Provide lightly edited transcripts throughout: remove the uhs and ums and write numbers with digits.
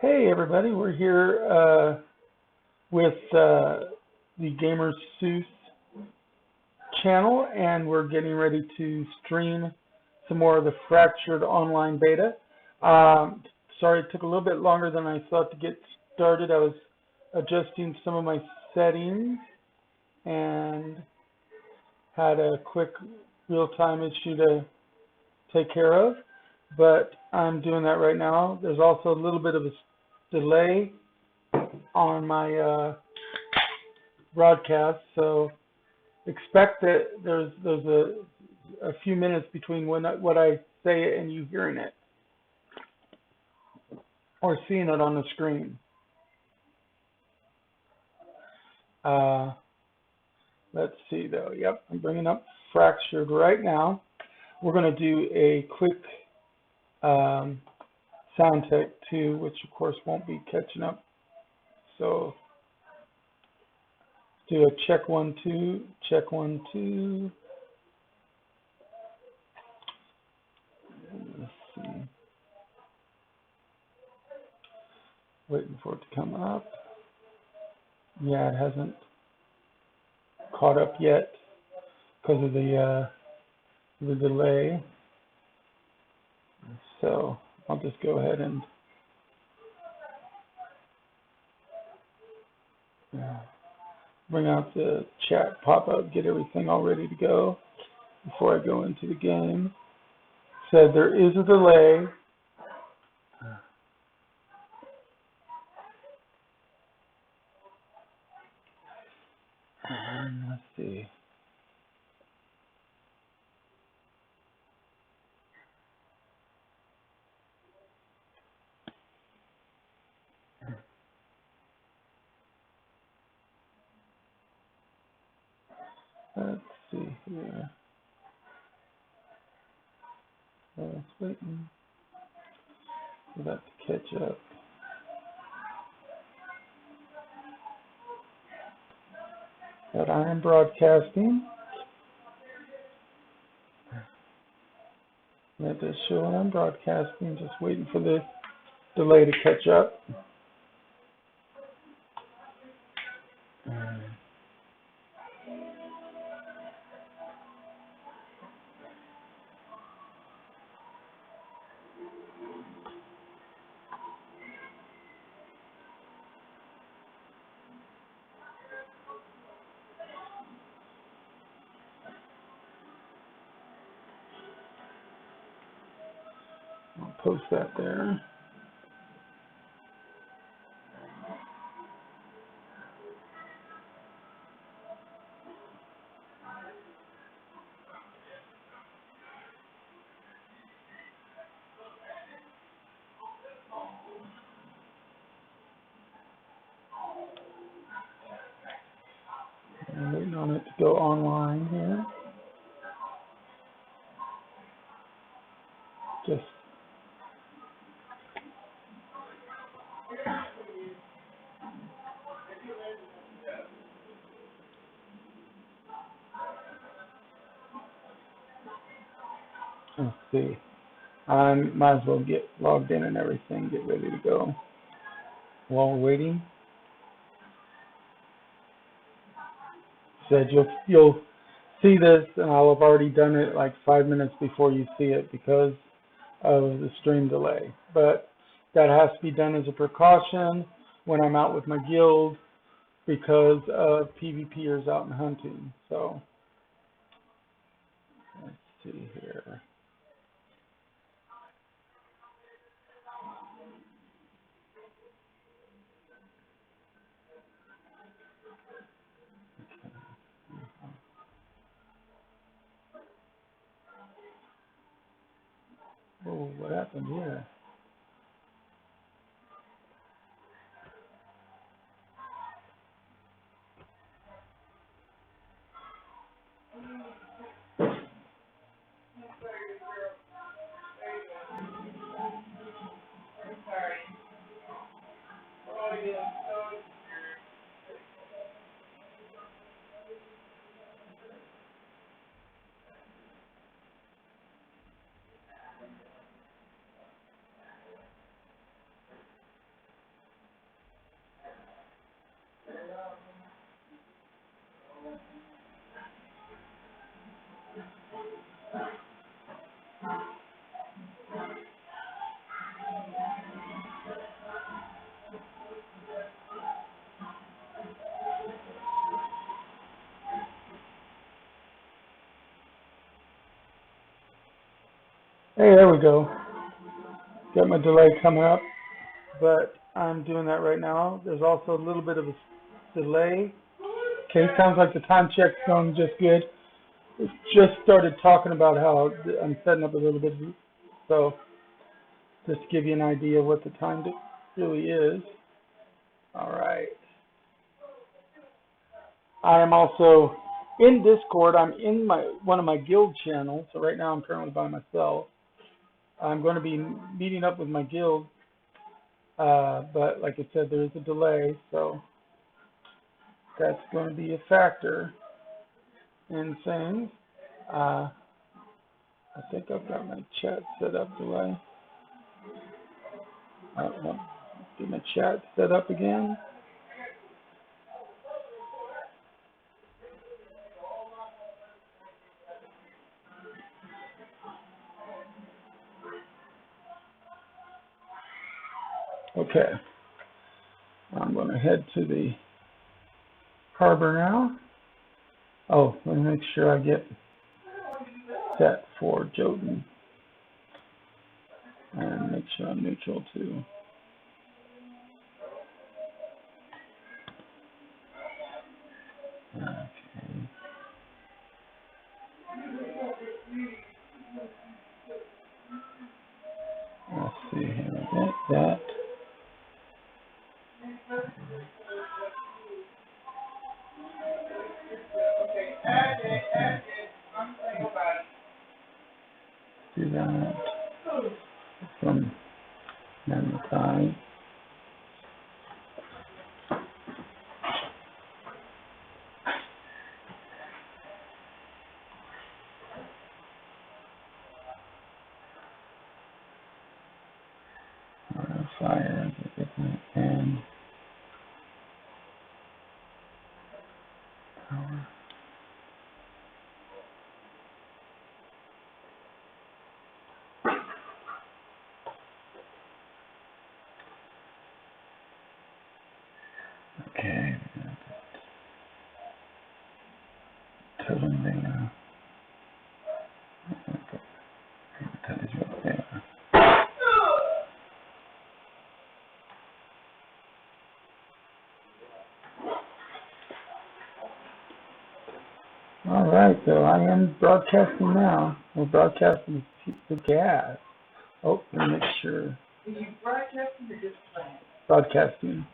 Hey everybody, we're here with the Gamer Seuss channel, and we're getting ready to stream some more of the Fractured Online beta. Sorry it took a little bit longer than I thought to get started. I was adjusting some of my settings and had a quick real-time issue to take care of, but I'm doing that right now. There's also a little bit of a delay on my broadcast, so expect that there's a few minutes between what I say and you hearing it or seeing it on the screen. Let's see though. Yep, I'm bringing up Fractured right now. We're going to do a quick sound tech 2, which of course won't be catching up. So do a check 1 2, check 1 2. Let's see. Waiting for it to come up. Yeah, it hasn't caught up yet because of the delay. So I'll just go ahead and bring out the chat pop-up, get everything all ready to go before I go into the game. So there is a delay. And let's see. Let's see here. So it's waiting for that to catch up. But I am broadcasting. Let this show I'm broadcasting, just waiting for the delay to catch up. I'll post that there. I'm waiting on it to go online here. Just let's see. I might as well get logged in and everything, get ready to go. While we're waiting, said you'll see this, and I'll have already done it like 5 minutes before you see it because of the stream delay. But that has to be done as a precaution when I'm out with my guild because of PvPers out and hunting. So let's see here. Oh, what happened here? Hey, there we go. Got my delay coming up, but I'm doing that right now. There's also a little bit of a delay. Okay, sounds like the time check's going just good. Just started talking about how I'm setting up a little bit, so just to give you an idea of what the time really is. All right. I am also in Discord. I'm in one of my guild channels. So right now I'm currently by myself. I'm going to be meeting up with my guild, but like I said, there is a delay, so that's going to be a factor in things. I think I've got my chat set up, do I? Get my chat set up again. Okay, I'm going to head to the harbor now. Oh, let me make sure I get set for Jotun and make sure I'm neutral too. Okay. Let's see here. Get that. Do that from Magnify. Fire and power. Okay. Totem data. That is what they are. All right, so I am broadcasting now. We're broadcasting the gas. Oh, let me make sure. Are you broadcasting or just playing? Broadcasting.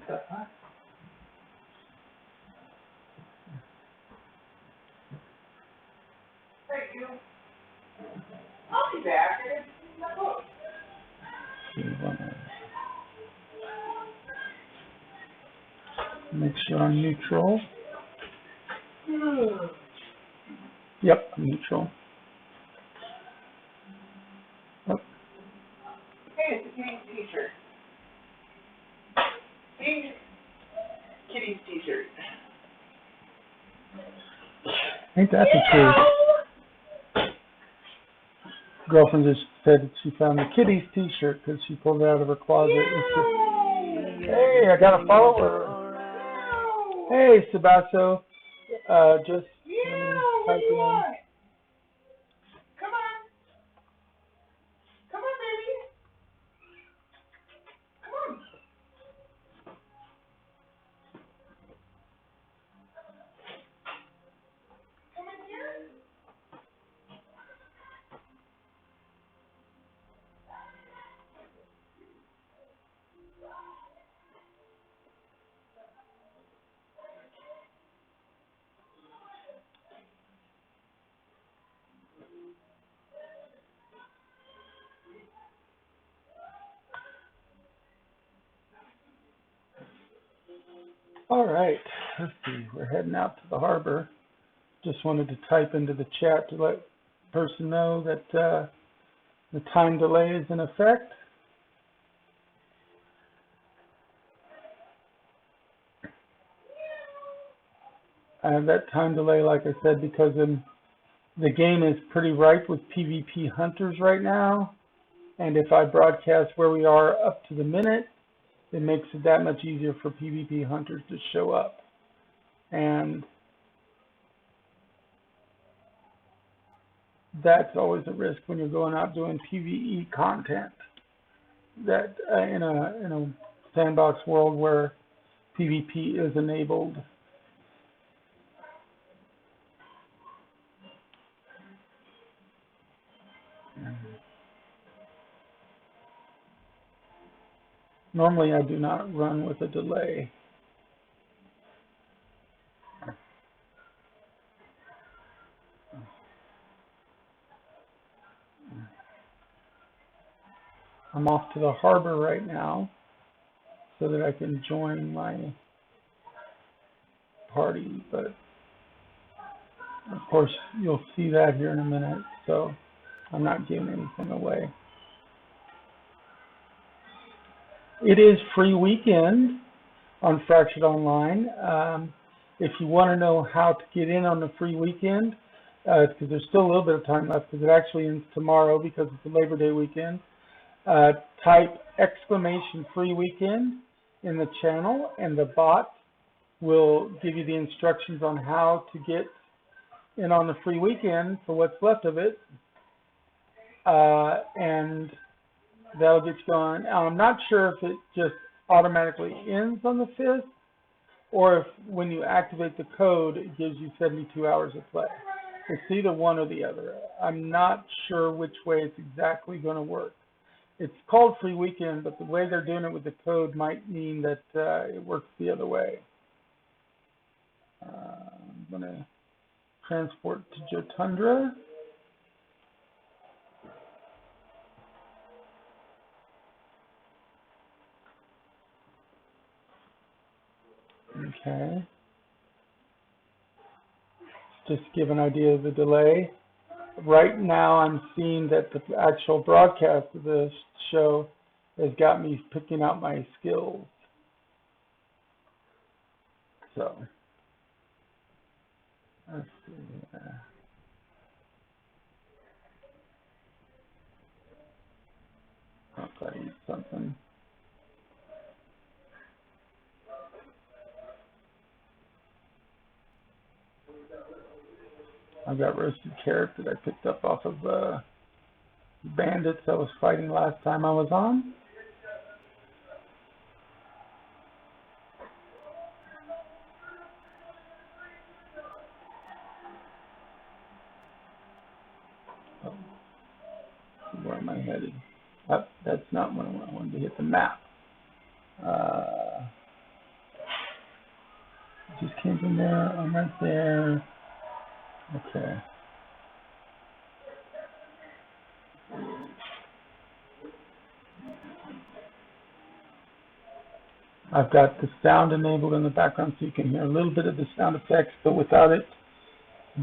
Huh? Thank you. I'll be back. Make sure I'm neutral. Yep, I'm neutral. Oh. Hey, it's a Kitty's t-shirt. Kitty's t-shirt. Ain't that the truth? Girlfriend just said that she found the Kitty's t-shirt because she pulled it out of her closet. Hey, I got a follower. Hey, Sebastian. Just type in. Come on. Come on, baby. Come on. Come in here. All right, let's see. We're heading out to the harbor. Just wanted to type into the chat to let the person know that the time delay is in effect. And that time delay, like I said, because the game is pretty ripe with PvP hunters right now. And if I broadcast where we are up to the minute, it makes it that much easier for PvP hunters to show up. And that's always a risk when you're going out doing PvE content. That in a sandbox world where PvP is enabled. Normally I do not run with a delay. I'm off to the harbor right now so that I can join my party, but of course you'll see that here in a minute, so I'm not giving anything away. It is free weekend on Fractured Online. If you want to know how to get in on the free weekend, because there's still a little bit of time left, because it actually ends tomorrow because it's a Labor Day weekend, type !free weekend in the channel, and the bot will give you the instructions on how to get in on the free weekend for what's left of it, and that'll get you going. I'm not sure if it just automatically ends on the 5th, or if when you activate the code, it gives you 72 hours of play. It's either one or the other. I'm not sure which way it's exactly going to work. It's called free weekend, but the way they're doing it with the code might mean that it works the other way. I'm going to transport to Jotundra. Okay. Just to give an idea of the delay. Right now I'm seeing that the actual broadcast of the show has got me picking out my skills. So, let's see here. I'll try to eat something. I've got roasted carrot that I picked up off of bandits I was fighting last time I was on. Oh, where am I headed? Oh, that's not what I want. I wanted to hit the map. Just came from there. I'm right there. Okay. I've got the sound enabled in the background so you can hear a little bit of the sound effects, but without it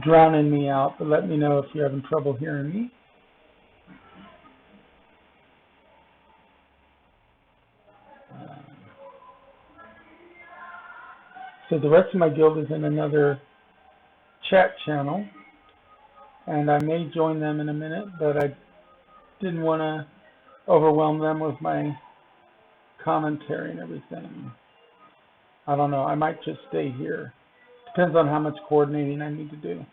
drowning me out. But let me know if you're having trouble hearing me. So the rest of my guild is in another chat channel, and I may join them in a minute, but I didn't want to overwhelm them with my commentary and everything. I don't know. I might just stay here. Depends on how much coordinating I need to do.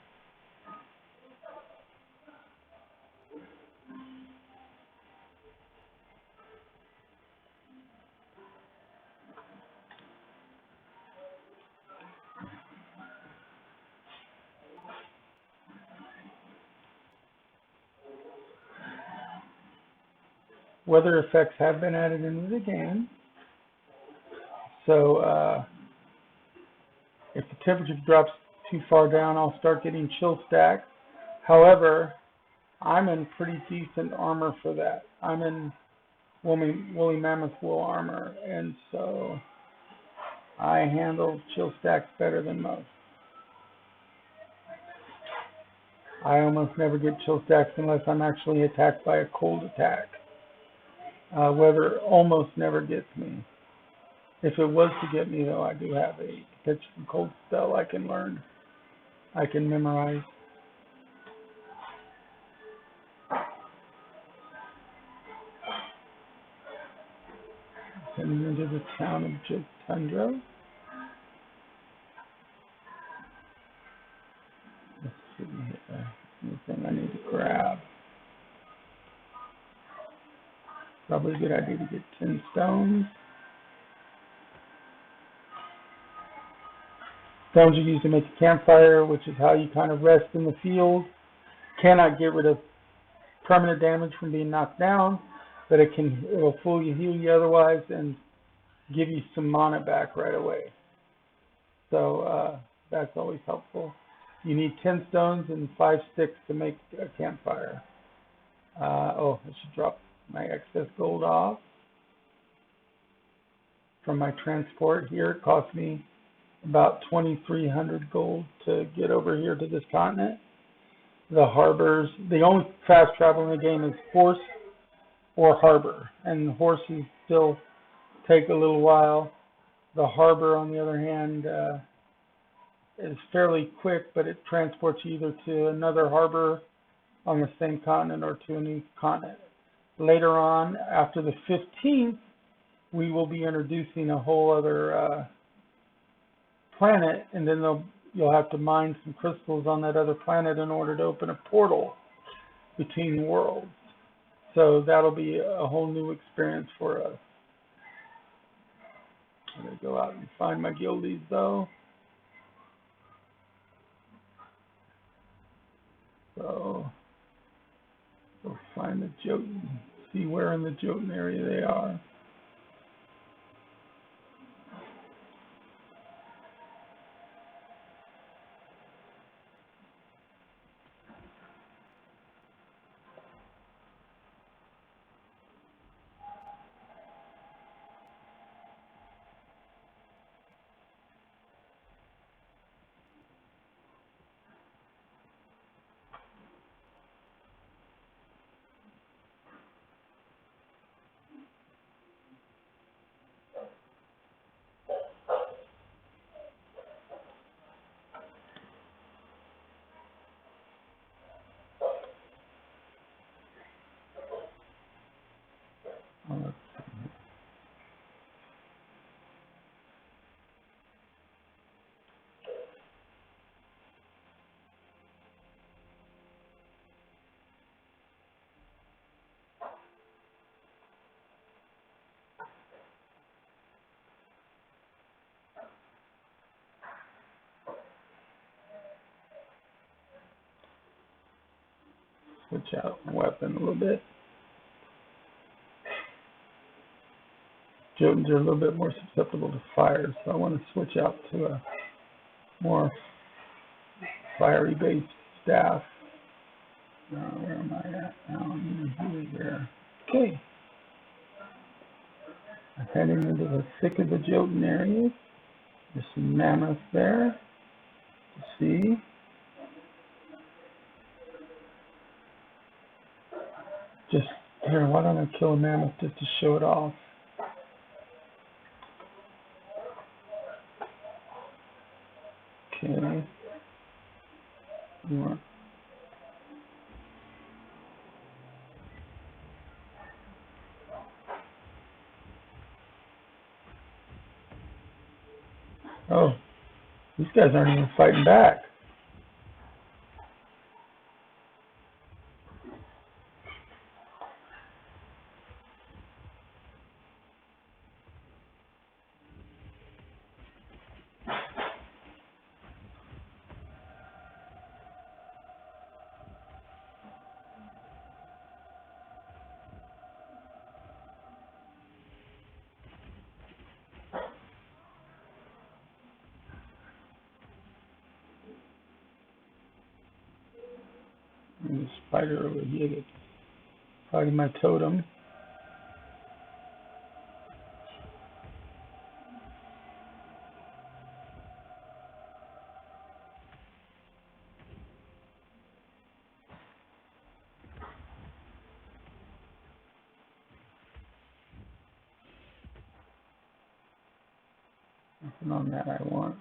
Weather effects have been added into the game. So if the temperature drops too far down, I'll start getting chill stacks. However, I'm in pretty decent armor for that. I'm in woolly mammoth wool armor, and so I handle chill stacks better than most. I almost never get chill stacks unless I'm actually attacked by a cold attack. Weather almost never gets me. If it was to get me, though, I do have a catch and cold spell I can learn. I can memorize. Heading into the town of Jotundra. Let's see here. Anything I need to grab. Probably a good idea to get 10 stones. Stones are used to make a campfire, which is how you kind of rest in the field. Cannot get rid of permanent damage from being knocked down, but it'll fully heal you otherwise and give you some mana back right away. So that's always helpful. You need 10 stones and 5 sticks to make a campfire. I should drop my excess gold off from my transport here. It cost me about 2,300 gold to get over here to this continent. The harbors, the only fast travel in the game is horse or harbor, and the horses still take a little while. The harbor, on the other hand, is fairly quick, but it transports you either to another harbor on the same continent or to a new continent. Later on, after the 15th, we will be introducing a whole other planet, and then you'll have to mine some crystals on that other planet in order to open a portal between worlds. So that'll be a whole new experience for us. I'm going to go out and find my guildies, though. So go find the Jotun, see where in the Jotun area they are. Let's see. Switch out my weapon a little bit. Jotuns are a little bit more susceptible to fire, so I want to switch out to a more fiery based staff. Where am I at now? Here. Okay. I'm heading into the thick of the Jotun areas. There's some mammoths there to see. Just here, why don't I kill a mammoth just to show it off? Okay. More. Oh, these guys aren't even fighting back. And the spider over here that's fighting my totem. Nothing on that I want.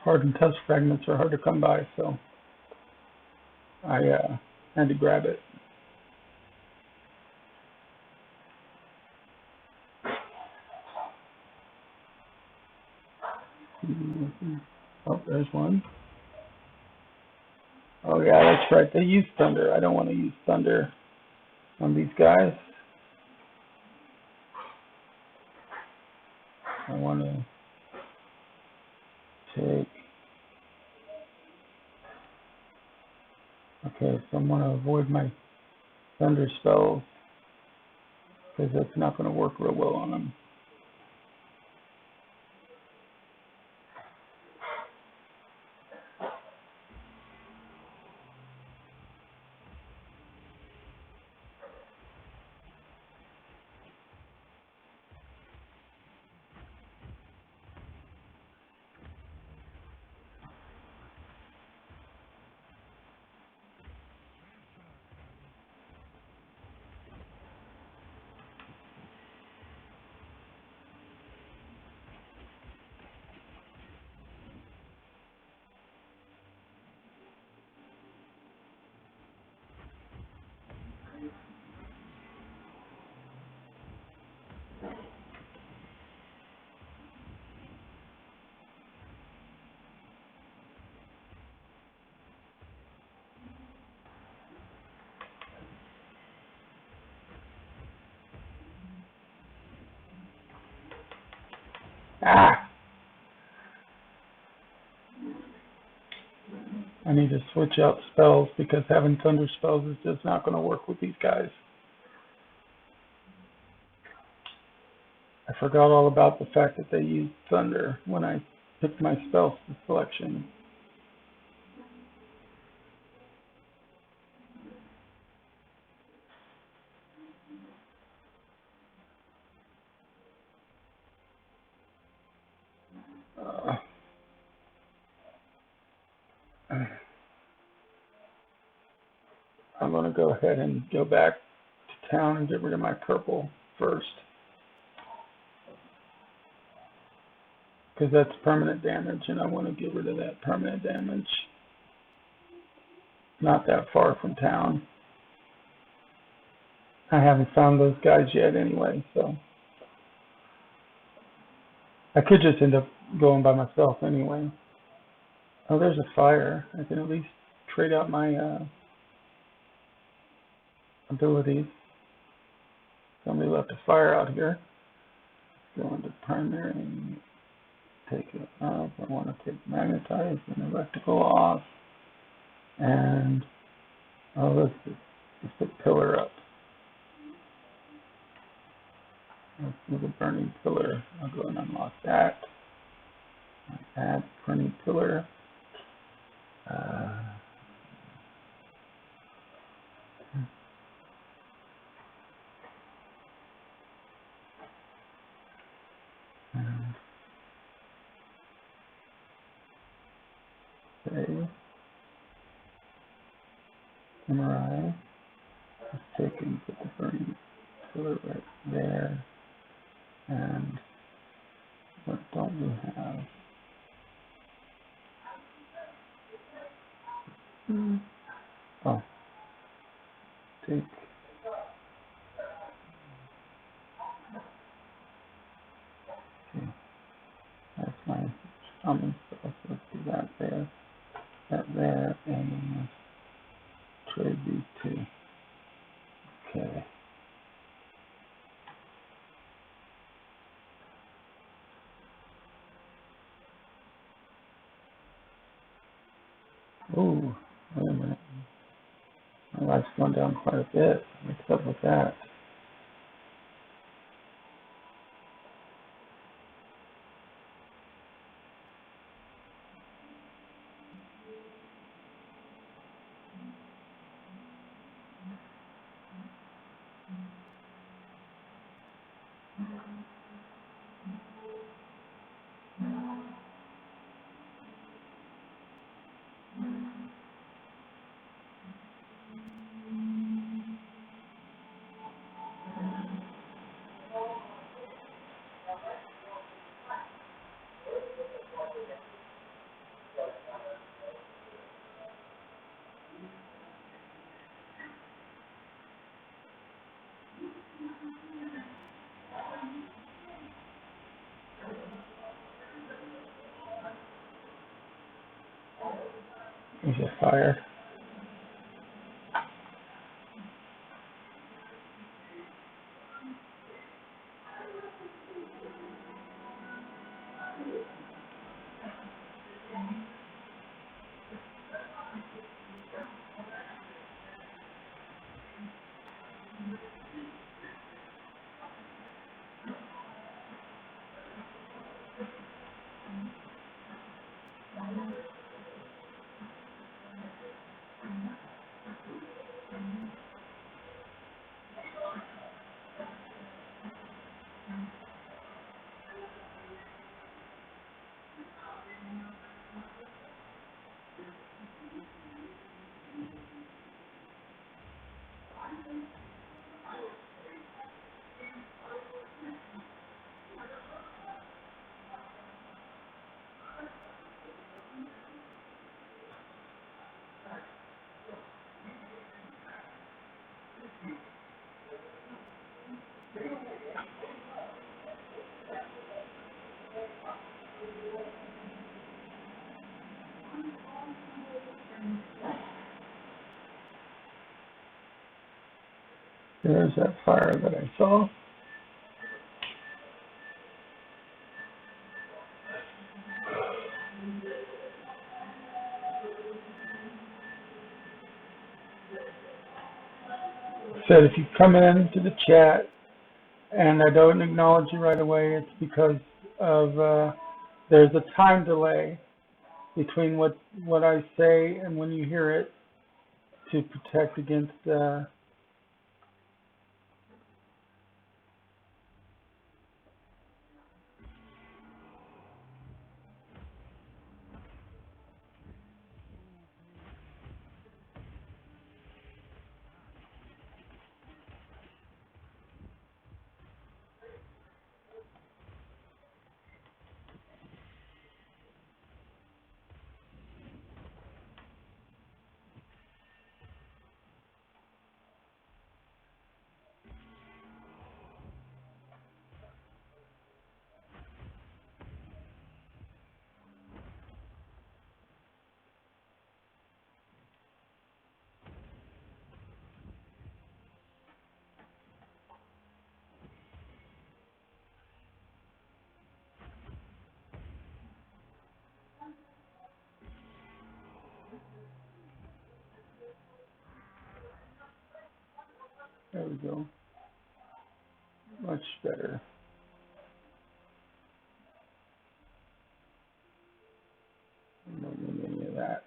hardened test fragments are hard to come by, so I had to grab it. Oh, there's one. Oh yeah, that's right. They use thunder. I don't want to use thunder on these guys. I want to take... Okay, so I'm going to avoid my thunder spells because that's not going to work real well on them. Ah! I need to switch out spells because having thunder spells is just not going to work with these guys. I forgot all about the fact that they use thunder when I picked my spell selection. I'm going to go ahead and go back to town and get rid of my purple first, because that's permanent damage, and I want to get rid of that permanent damage. Not that far from town. I haven't found those guys yet anyway, so I could just end up going by myself anyway. Oh, there's a fire. I can at least trade out my abilities. Somebody left a fire out here. Go into primary and take it up. I want to take magnetize and electrical off. And let's put pillar up. Let's do the burning pillar. I'll go and unlock that. Add burning pillar. Okay. MRI. Let's take and put the burning pillar right there. And what don't we have? Oh, take. Okay, that's my summon stuff. Let's do that there, and trade these two. Okay. Ooh, wait a minute. My life's gone down quite a bit. What's up with that? There's a fire. There's that fire that I saw. Said if you come in to the chat and I don't acknowledge you right away, it's because of there's a time delay between what I say and when you hear it to protect against there we go. Much better. I don't need any of that.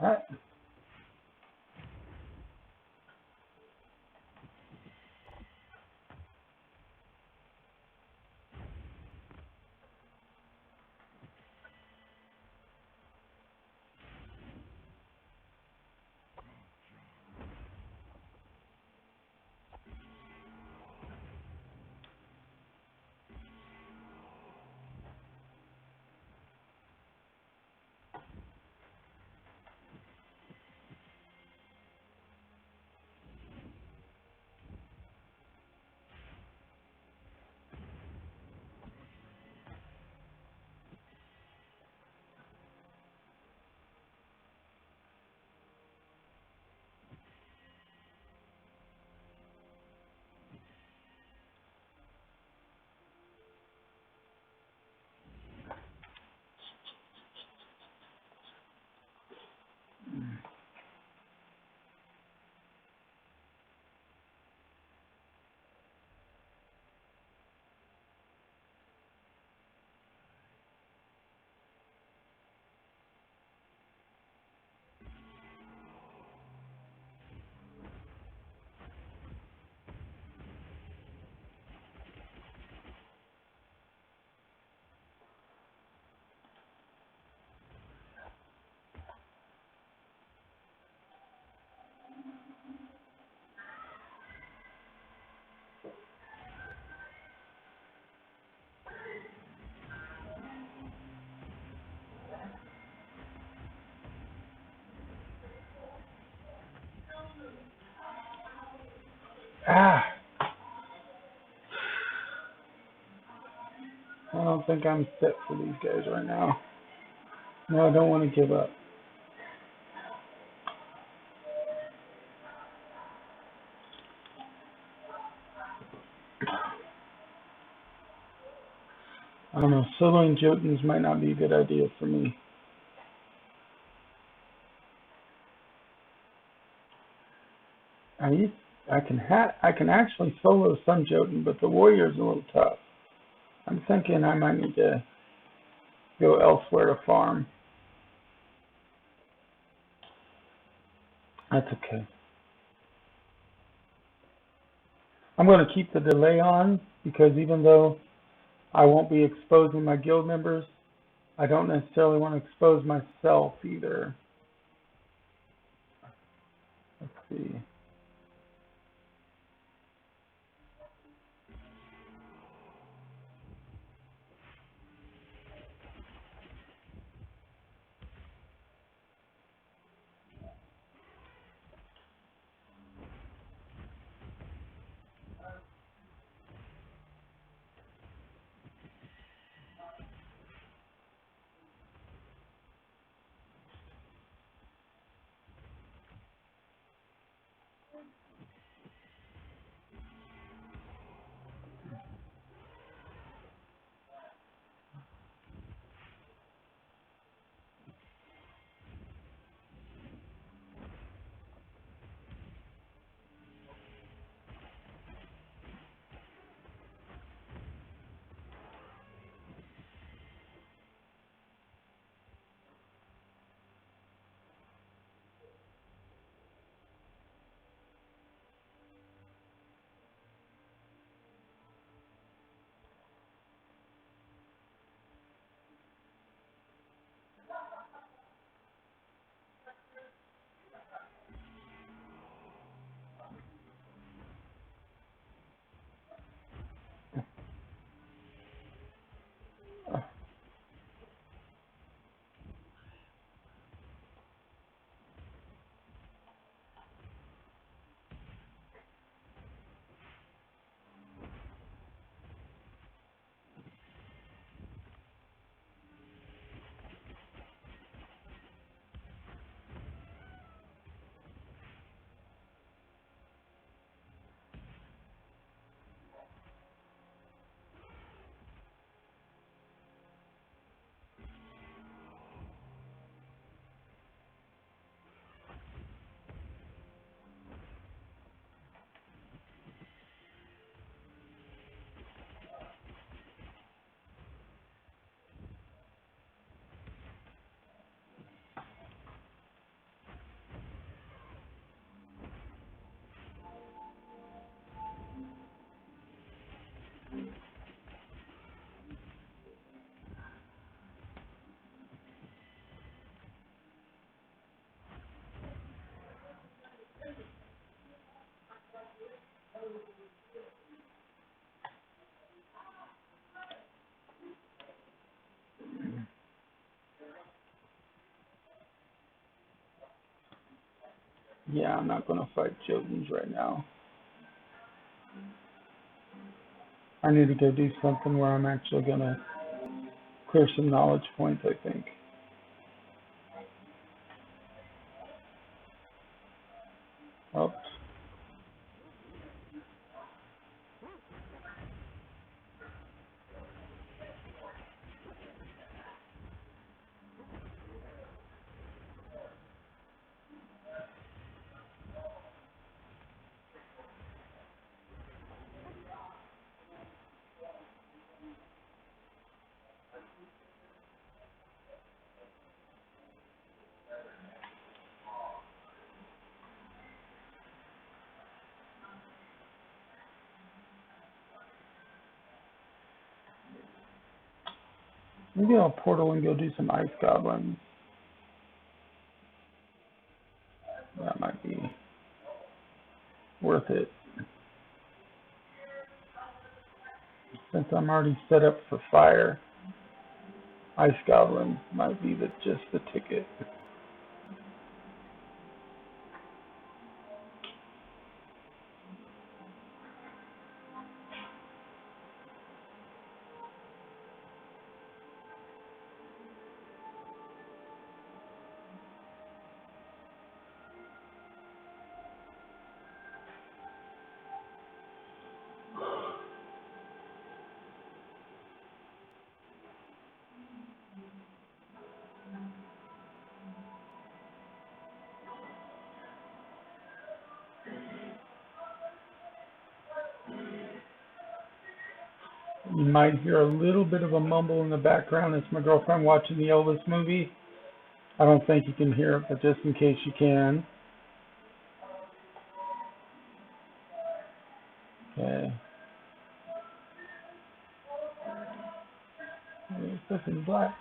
All right. Ah, I don't think I'm set for these guys right now. No, I don't want to give up. I don't know, soloing Jotuns might not be a good idea for me. I can actually solo some Jotun, but the warrior's a little tough. I'm thinking I might need to go elsewhere to farm. That's okay. I'm going to keep the delay on because even though I won't be exposing my guild members, I don't necessarily want to expose myself either. Let's see. Yeah, I'm not going to fight Jotuns right now. I need to go do something where I'm actually going to clear some knowledge points, I think. Oops. Maybe I'll portal and go do some ice goblins. That might be worth it. Since I'm already set up for fire, ice goblin might be just the ticket. You might hear a little bit of a mumble in the background. It's my girlfriend watching the Elvis movie. I don't think you can hear it, but just in case you can. Okay. There's nothing black.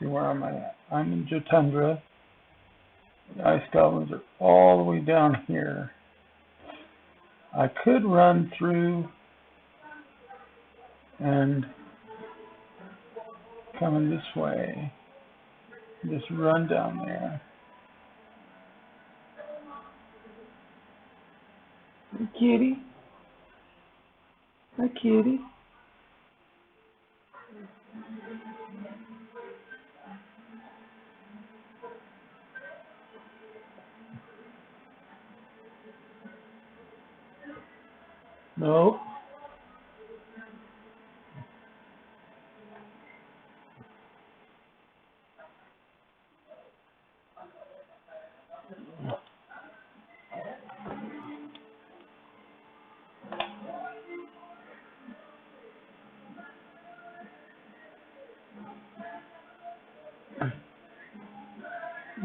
See, where am I at? I'm in Jotundra. The ice goblins are all the way down here. I could run through and come in this way. Just run down there. Hey, kitty. Hi, kitty. Nope.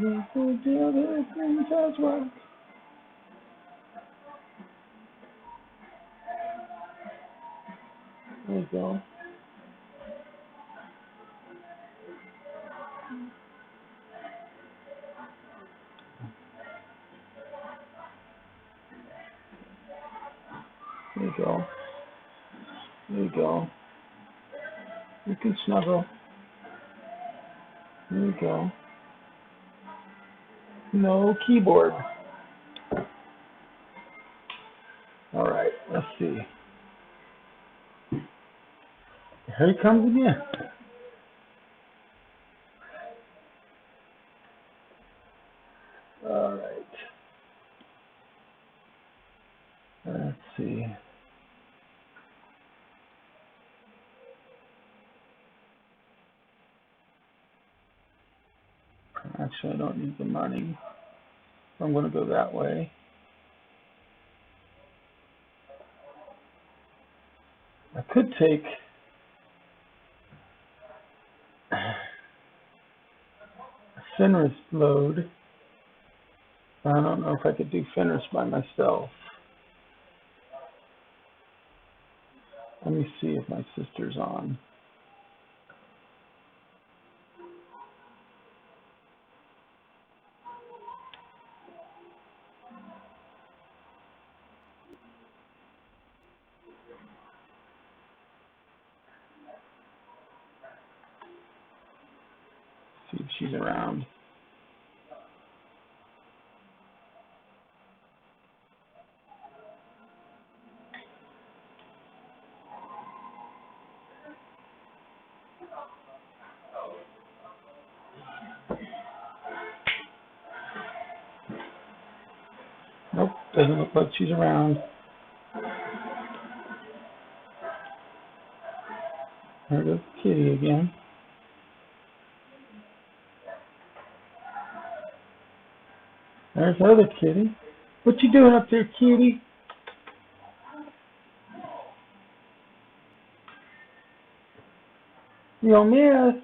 Yes, we do the things as well. There you go. There you go. There you go. You can snuggle. There you go. No keyboard. All right, let's see. Here he comes again. All right. Let's see. Actually, I don't need the money. I'm going to go that way. I could take a Fenris load. I don't know if I could do Fenris by myself. Let me see if my sister's on. See if she's around. Nope, doesn't look like she's around. There goes Kitty again. There's the other kitty. What you doing up there, kitty? You don't miss.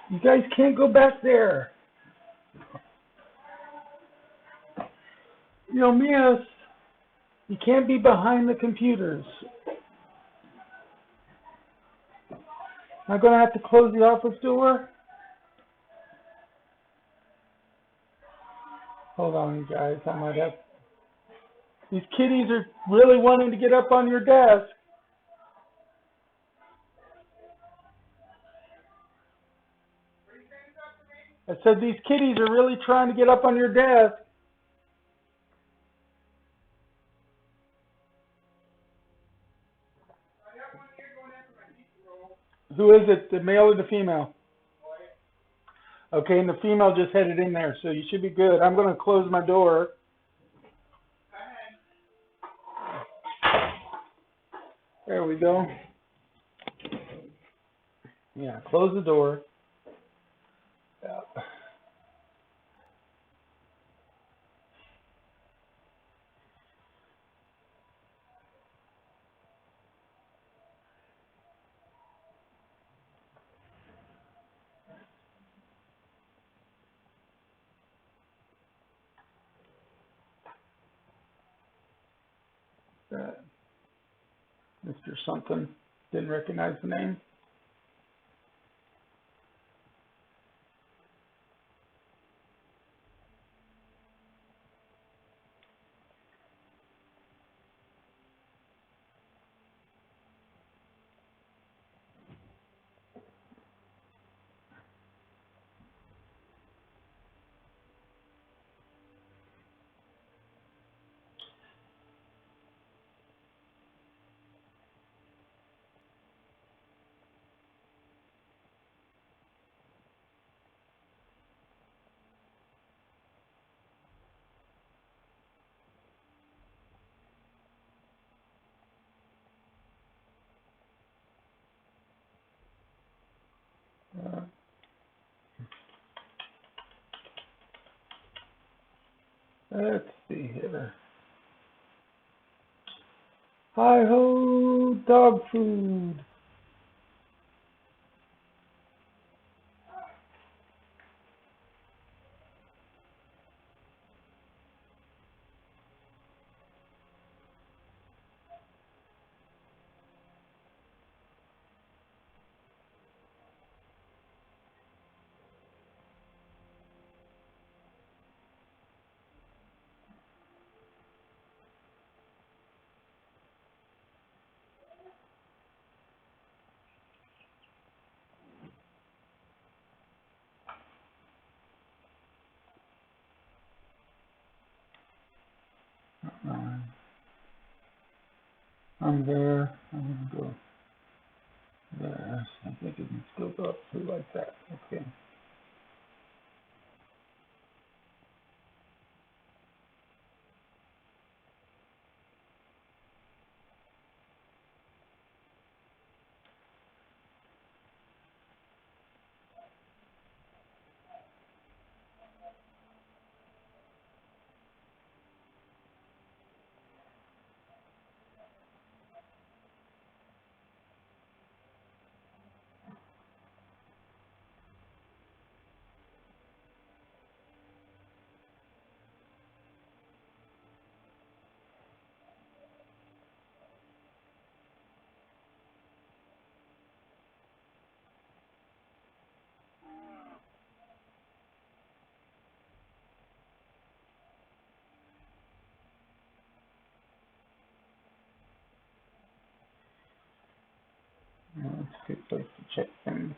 You guys can't go back there. You don't miss. You can't be behind the computers. I'm going to have to close the office door. Hold on, you guys. I might have... These kitties are really wanting to get up on your desk. said these kitties are really trying to get up on your desk. Who is it, the male or the female? Okay, and the female just headed in there, so you should be good. I'm going to close my door. There we go. Yeah, close the door. Yeah. Mr. Something. Didn't recognize the name. Let's see here. Hi ho, dog food. I'm there. I'm gonna go there. I think it can still go up through like that. Okay. Well, that's a good place to check things.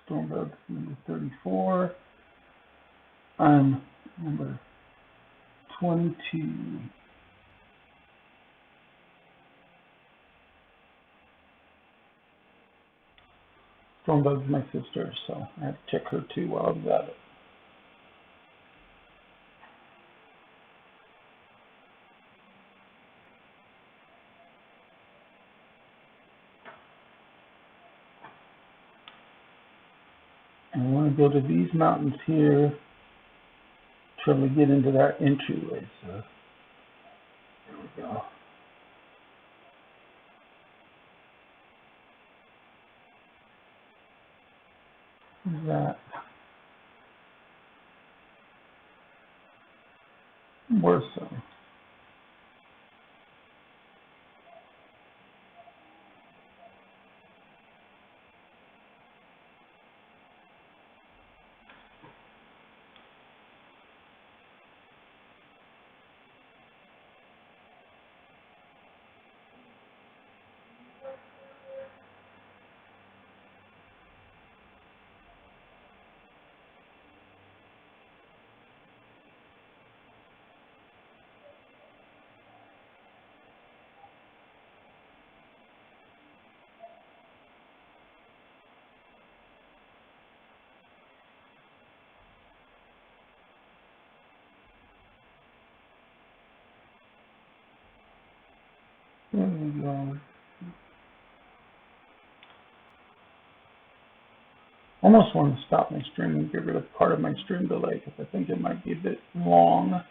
Stormbug number 34. I'm number 22. Stormbug's my sister, so I have to check her too while I was at it. And I want to go to these mountains here, trying to get into that entryway. So there we go. What's that? Warsaw. There we go. Almost want to stop my stream and get rid of part of my stream delay because I think it might be a bit long.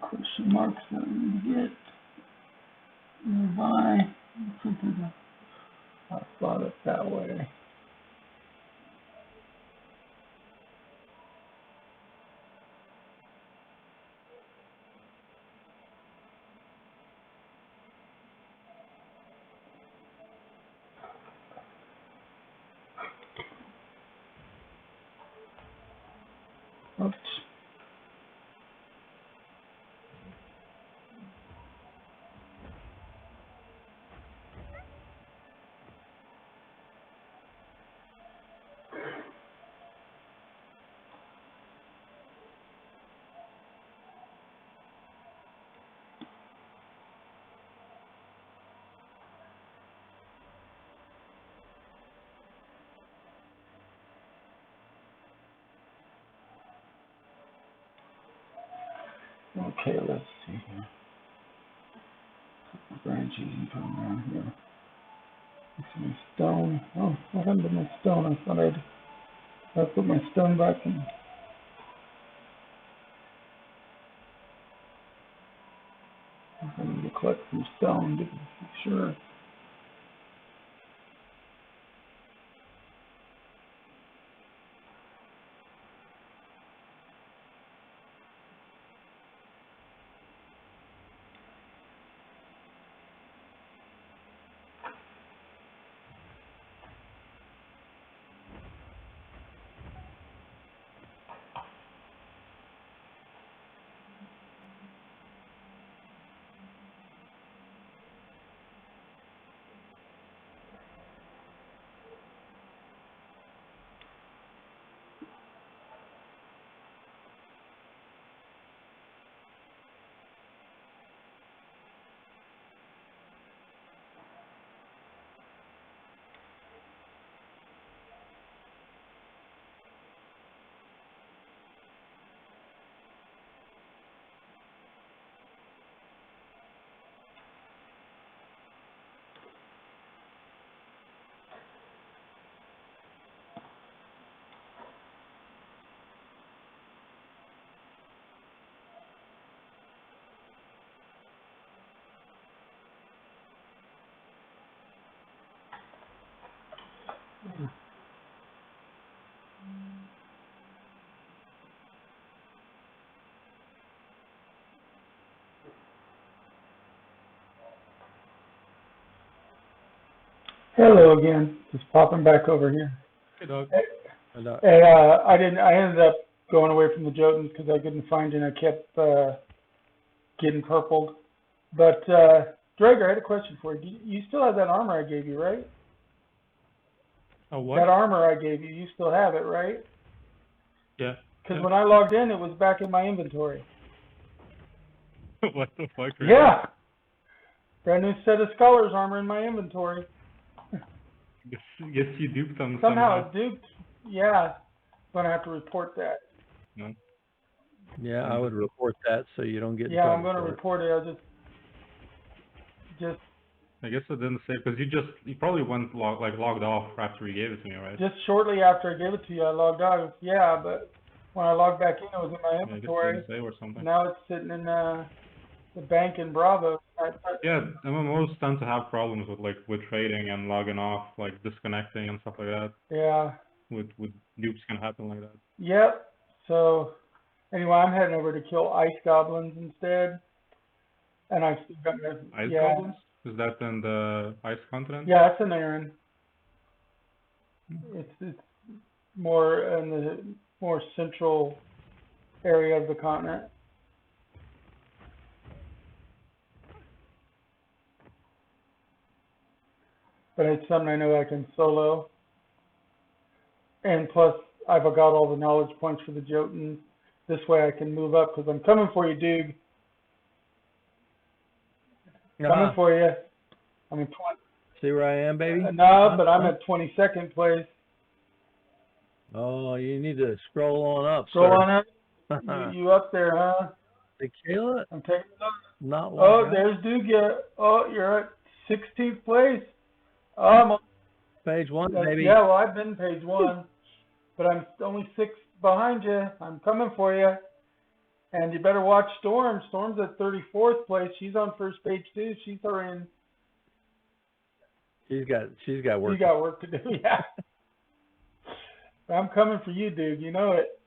Question marks that we get nearby. I thought it that way. Oops. Okay, let's see here. Branches and put them around here. It's my stone. Oh, what happened to my stone? I thought I'd put my stone back in. I need to collect some stone to be sure. Hello again. Just popping back over here. Hey, dog. And I ended up going away from the Jotuns because I couldn't find you and I kept getting purpled. But Drager, I had a question for you. You still have that armor I gave you, right? Oh, what? That armor I gave you, you still have it, right? Yeah. Because when I logged in, it was back in my inventory. What the fuck? Really? Yeah. Brand new set of Scholar's armor in my inventory. Guess you duped them Somehow it's duped. Yeah. Gonna have to report that. No. Yeah, I would report that so you don't get in Yeah, I'm trouble gonna for it. report it. I'll just I guess it didn't say because you probably went logged off after you gave it to me, right? just shortly after I gave it to you, I logged out. Yeah, but when I logged back in, it was in my Yeah, I guess it inventory. didn't say or something. Now it's sitting in the bank in Bravo. Yeah, MMOs tend to have problems with trading and logging off, disconnecting and stuff like that. Yeah. With dupes can happen like that. Yep. So anyway, I'm heading over to kill ice goblins instead. And I've still got my Ice goblins? Is that in the ice continent? Yeah, it's an Aaron. It's more in the more central area of the continent. But it's something I know I can solo. And plus, I've got all the knowledge points for the Jotun. This way I can move up, because I'm coming for you, Dude. Coming for you. I'm in 20. See where I am, baby? No, but I'm at 22nd place. Oh, you need to scroll on up, Scroll sir. on up. You up there, huh? Tequila? I'm taking it up. Not long. Oh, there's Dugia. Oh, you're at 16th place. Oh, I'm on Page 1, baby. Yeah, well, I've been page 1, but I'm only 6 behind you. I'm coming for you. And you better watch Storm. Storm's at 34th place. She's on first page too. She's already in. She's got work. You got work to do, yeah. I'm coming for you, dude. You know it.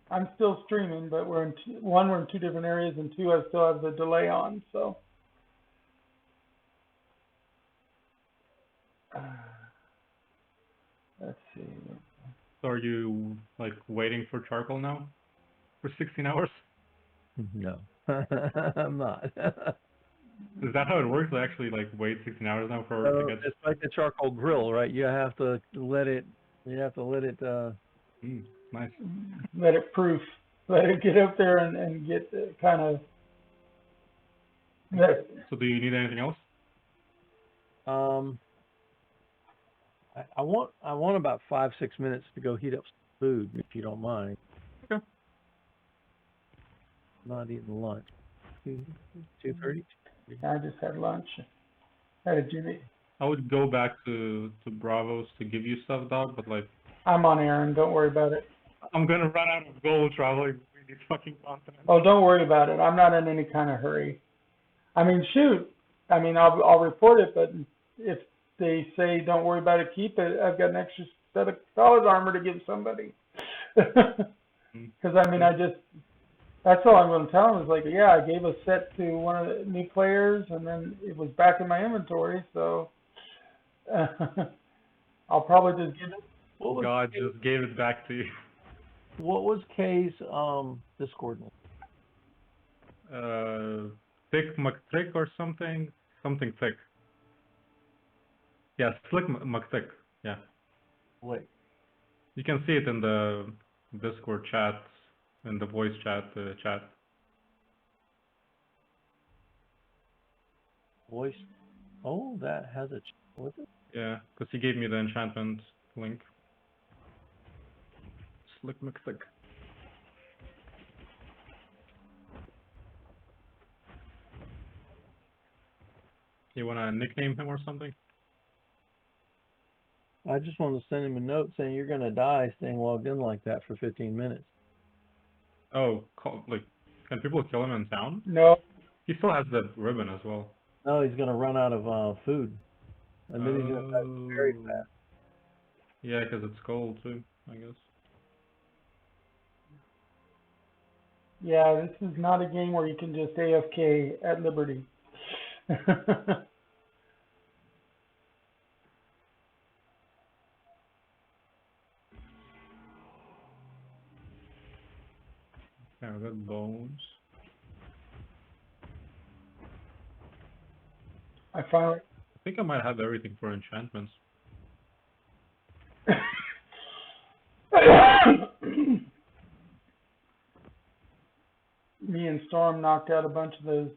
I'm still streaming, but we're in we're in 2 different areas, and 2, I still have the delay on, so. Let's see. So are you waiting for charcoal now? For 16 hours? No, I'm not. Is that how it works? I actually wait 16 hours now for to get. It's like the charcoal grill, right? You have to let it. Nice. Let it proof. Let it get up there and get kind of. So do you need anything else? I want about 5-6 minutes to go heat up some food, if you don't mind. Okay. Not eating lunch. 2:30. I just had lunch. Had a Jimmy. I would go back to Bravos to give you stuff, dog, but I'm on Aaron. Don't worry about it. I'm gonna run out of gold traveling between these fucking continents. Oh, don't worry about it. I'm not in any kind of hurry. I mean, shoot. I mean, I'll report it, but if they say don't worry about it, keep it, I've got an extra set of Scholar's armor to give somebody. Because I mean, that's all I'm going to tell them is yeah, I gave a set to one of the new players, and then it was back in my inventory, so I'll probably just give it. God just gave it back to you. What was Kay's Discord name? Thick McThick or something thick. Yeah, Slick McThick. Yeah. Wait. You can see it in the Discord chat, in the voice chat. Voice. Oh, that has a. What's it? Yeah, because he gave me the enchantment link. Slick McThick. You wanna nickname him or something? I just wanted to send him a note saying you're gonna die staying logged in like that for 15 minutes. Oh, can people kill him in town? No. He still has that ribbon as well. No, he's gonna run out of food, and then he's gonna die very fast. Yeah, because it's cold too, I guess. Yeah, this is not a game where you can just AFK at liberty. Yeah, I got bones. I finally. I think I might have everything for enchantments. Me and Storm knocked out a bunch of those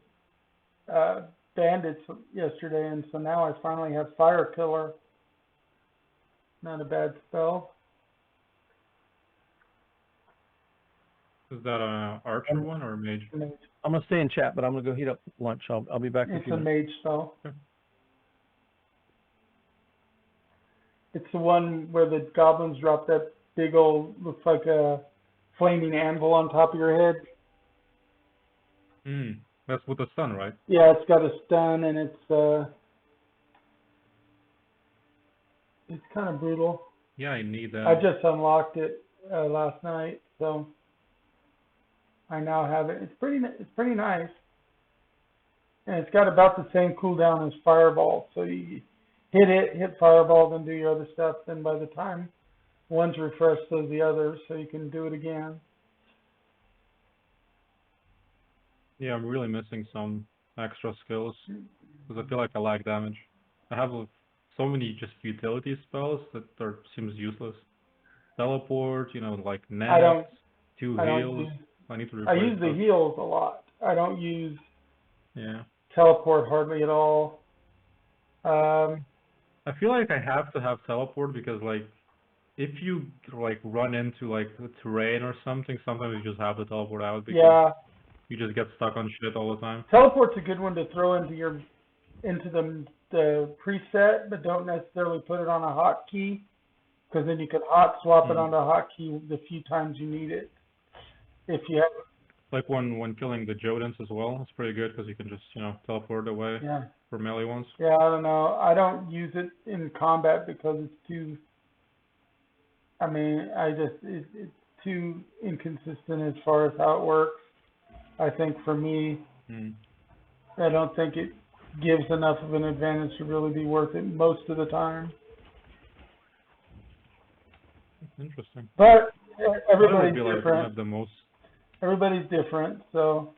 bandits yesterday, and so now I finally have Fire Killer. Not a bad spell. Is that a archer one or a mage? I'm gonna stay in chat, but I'm gonna go heat up lunch. I'll be back in a It's few a minutes. mage spell. Okay. It's the one where the goblins drop that big old, looks like a flaming anvil on top of your head. Hmm. That's with the sun, right? Yeah, it's got a stun, and it's kind of brutal. Yeah, I need that. I just unlocked it last night, so I now have it. It's pretty nice, and it's got about the same cooldown as Fireball. So you hit Fireball, then do your other stuff. Then by the time one's refreshed, so the others, so you can do it again. Yeah, I'm really missing some extra skills because I feel like I lack damage. I have so many just utility spells that seems useless. Teleport, like I don't. nets, two I don't heals. use. I need to I replace use the those. heals a lot. I don't use Yeah. teleport hardly at all. I feel like I have to have teleport because if you run into the terrain or something, sometimes you just have to teleport out because Yeah, you just get stuck on shit all the time. teleport's a good one to throw into the preset, but don't necessarily put it on a hotkey, because then you can hot swap it onto a hotkey the few times you need it. If you have, Like when killing the Jotans as well, it's pretty good because you can just teleport away yeah, for melee ones. yeah, I don't know. I don't use it in combat because it's too. I mean, it's too inconsistent as far as how it works. I think for me, I don't think it gives enough of an advantage to really be worth it most of the time. Interesting. But That everybody's would be one different. of the most. Everybody's different, so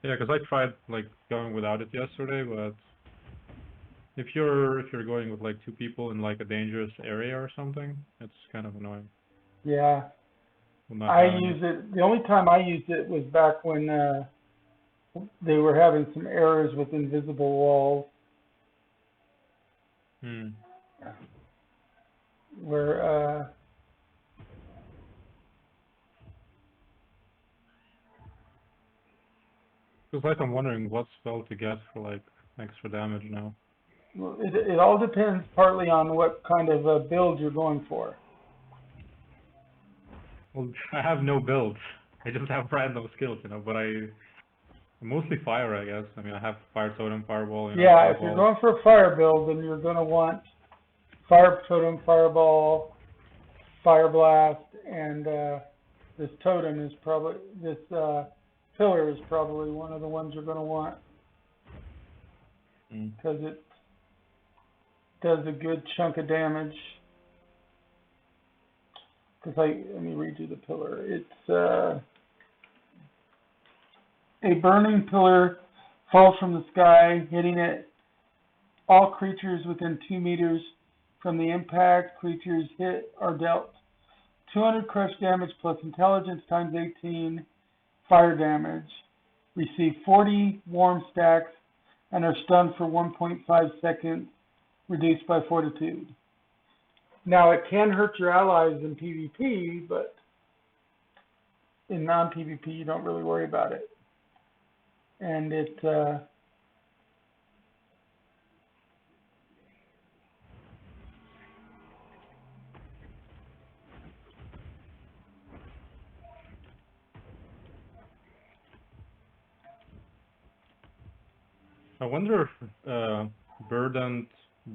Yeah, because I tried going without it yesterday, but if you're going with two people in a dangerous area or something, it's kind of annoying. yeah. With not I having use it. The only time I used it was back when they were having some errors with invisible walls, where Because I'm wondering what spell to get for extra damage now. well, it all depends partly on what kind of build you're going for. Well, I have no builds. I just have random skills, but mostly fire, I guess. I mean, I have fire totem, fireball, Yeah, fireball. if you're going for a fire build, then you're going to want fire totem, fireball, fire blast, and this totem is probably pillar is probably one of the ones you're going to want, because it does a good chunk of damage. Because let me read you the pillar. It's a burning pillar falls from the sky, hitting it. All creatures within 2 meters from the impact creatures hit are dealt 200 crush damage plus intelligence times 18 fire damage. Receive 40 warm stacks and are stunned for 1.5 seconds, reduced by fortitude. Now, it can hurt your allies in PvP, but in non-PvP, you don't really worry about it. And it, I wonder if Verdant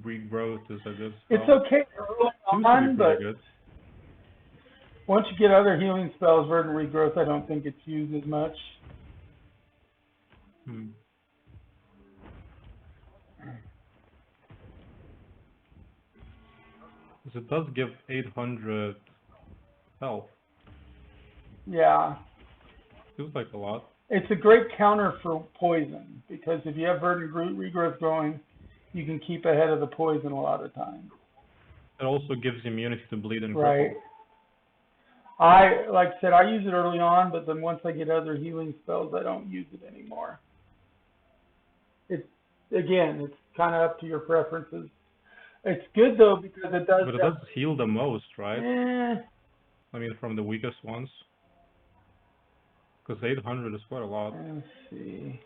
Regrowth is a good spell. it's okay early Seems to be on, pretty but good. Once you get other healing spells, Verdant Regrowth, I don't think it's used as much. Hmm. 'Cause it does give 800 health. Yeah. Feels like a lot. It's a great counter for poison, because if you have Verdant Regrowth going, you can keep ahead of the poison a lot of times. It also gives immunity to bleed and Right. cripple. Like I said, I use it early on, but then once I get other healing spells, I don't use it anymore. It's kind of up to your preferences. It's good though because it does. But it does heal the most, right? Eh, I mean, from the weakest ones. Because 800 is quite a lot. let's see.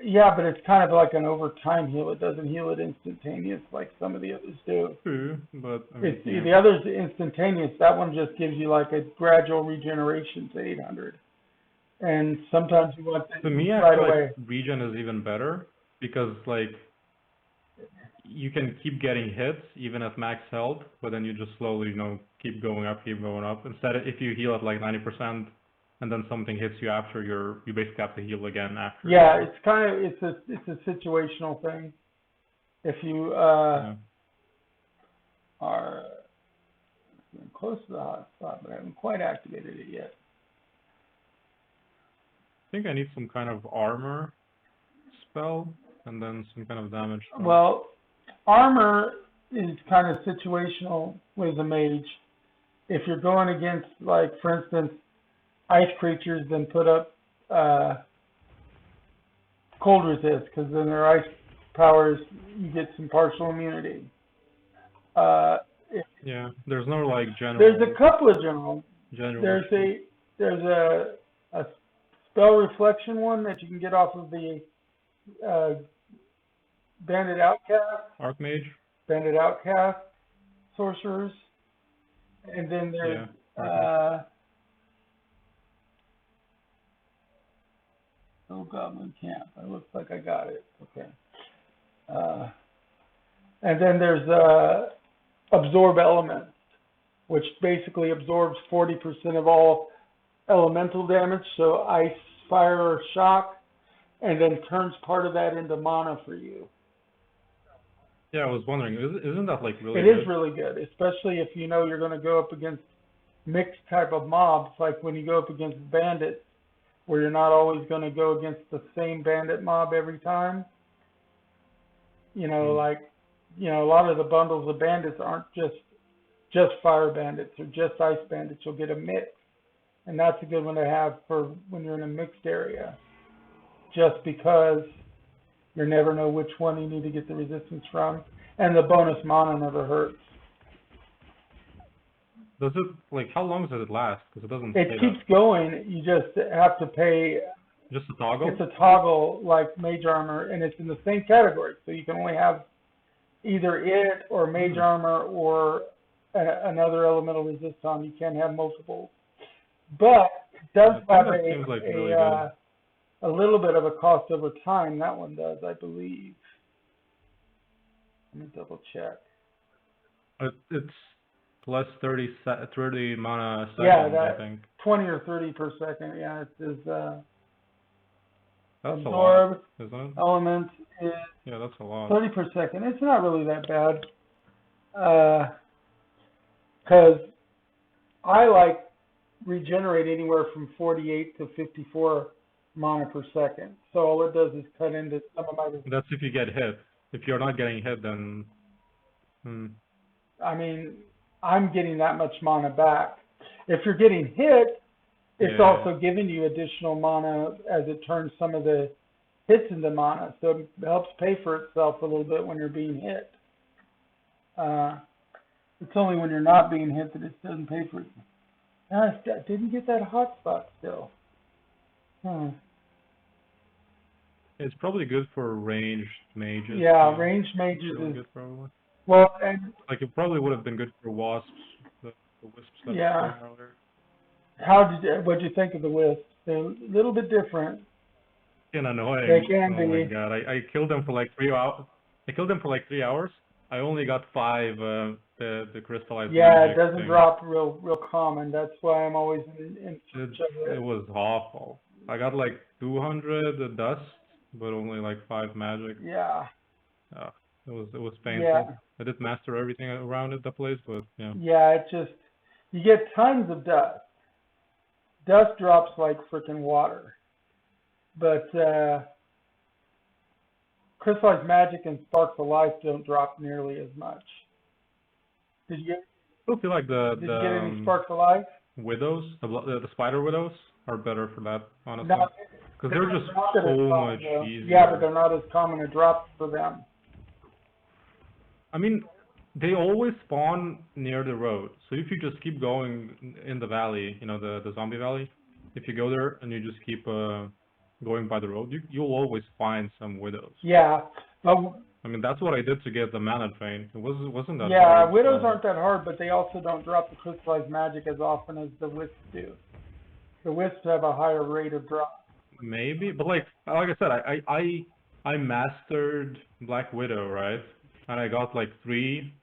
Yeah, but it's kind of like an overtime heal. It doesn't heal it instantaneous like some of the others do. True, but I mean, It's yeah. the other's instantaneous. That one just gives you like a gradual regeneration to 800, and sometimes you want that To me, I right feel away. like regen is even better because like you can keep getting hits even at max health, but then you just slowly, keep going up. Instead, if you heal at like 90% and then something hits you after, you basically have to heal again after. Yeah, it's a situational thing. If you Yeah. are close to the hot spot, but I haven't quite activated it yet. I think I need some kind of armor spell and then some kind of damage spell. Well, armor is kind of situational with a mage. If you're going against, like, for instance, ice creatures, then put up cold resist, because then their ice powers, you get some partial immunity. Yeah, there's no like general. There's a couple of general. General. There's a spell reflection one that you can get off of the Bandit Outcast. Archmage. Bandit Outcast sorcerers, and then there's Goblin Camp. It looks like I got it. Okay. And then there's Absorb Elements, which basically absorbs 40% of all elemental damage, so ice, fire, or shock, and then turns part of that into mana for you. Yeah, I was wondering, isn't that like really It good? is really good, especially if you know you're going to go up against mixed type of mobs, like when you go up against bandits, where you're not always going to go against the same bandit mob every time. A lot of the bundles of bandits aren't just fire bandits or just ice bandits. You'll get a mix, and that's a good one to have for when you're in a mixed area, just because you never know which one you need to get the resistance from, and the bonus mana never hurts. Does it, like, how long does it last? Because it doesn't It say keeps going. You just have to pay. Just a toggle? It's a toggle like Mage Armor, and it's in the same category. So you can only have either it or Mage Armor or another elemental resistant. You can't have multiple. But it does have seems like really a little bit of a cost over time. That one does, I believe. Let me double check. It's plus 30 mana a second, Yeah, I think. 20 or 30 per second. Yeah, it is. That's Absorb a lot, isn't it? Element is Yeah, that's a lot. 30 per second. It's not really that bad. Because I like regenerate anywhere from 48 to 54 mana per second. So all it does is cut into some of my. That's if you get hit. If you're not getting hit, then. I mean, I'm getting that much mana back. If you're getting hit, it's Yeah. also giving you additional mana as it turns some of the hits into mana. So it helps pay for itself a little bit when you're being hit. It's only when you're not being hit that it doesn't pay for it. I didn't get that hotspot still. It's probably good for ranged mages. Yeah, ranged mages Really is good, probably. well, and Like, it probably would have been good for wasps, the wisps that Yeah. were saying earlier. what'd you think of the wisps? They're a little bit different. And annoying. They can Oh my be. god, I killed them for like 3 hours. I killed them for like 3 hours, I only got 5 the crystallized Yeah, it magic doesn't thing. drop real common. That's why I'm always in It, search of it it. was awful. I got like 200 dust, but only like 5 magic. Yeah, Uh, it was yeah, painful. I did master everything around it, the place, but yeah. yeah. It just you get tons of dust. Dust drops like freaking water, but crystallized magic and sparks of life don't drop nearly as much. Did you get I still feel like the Did you get any sparks of life? widows, the spider widows are better for that, honestly, No, because they're they're not just dropped as so common much though. easier. Yeah, but they're not as common a drop for them. I mean, they always spawn near the road. So if you just keep going in the valley, the zombie valley, if you go there and you just keep going by the road, you'll always find some widows. Yeah, but I mean, that's what I did to get the mana drain. Wasn't that yeah, hard. widows aren't that hard, but they also don't drop the crystallized magic as often as the wisps do. The wisps have a higher rate of drop. Maybe, but like I said, I mastered Black Widow, right? And I got like 3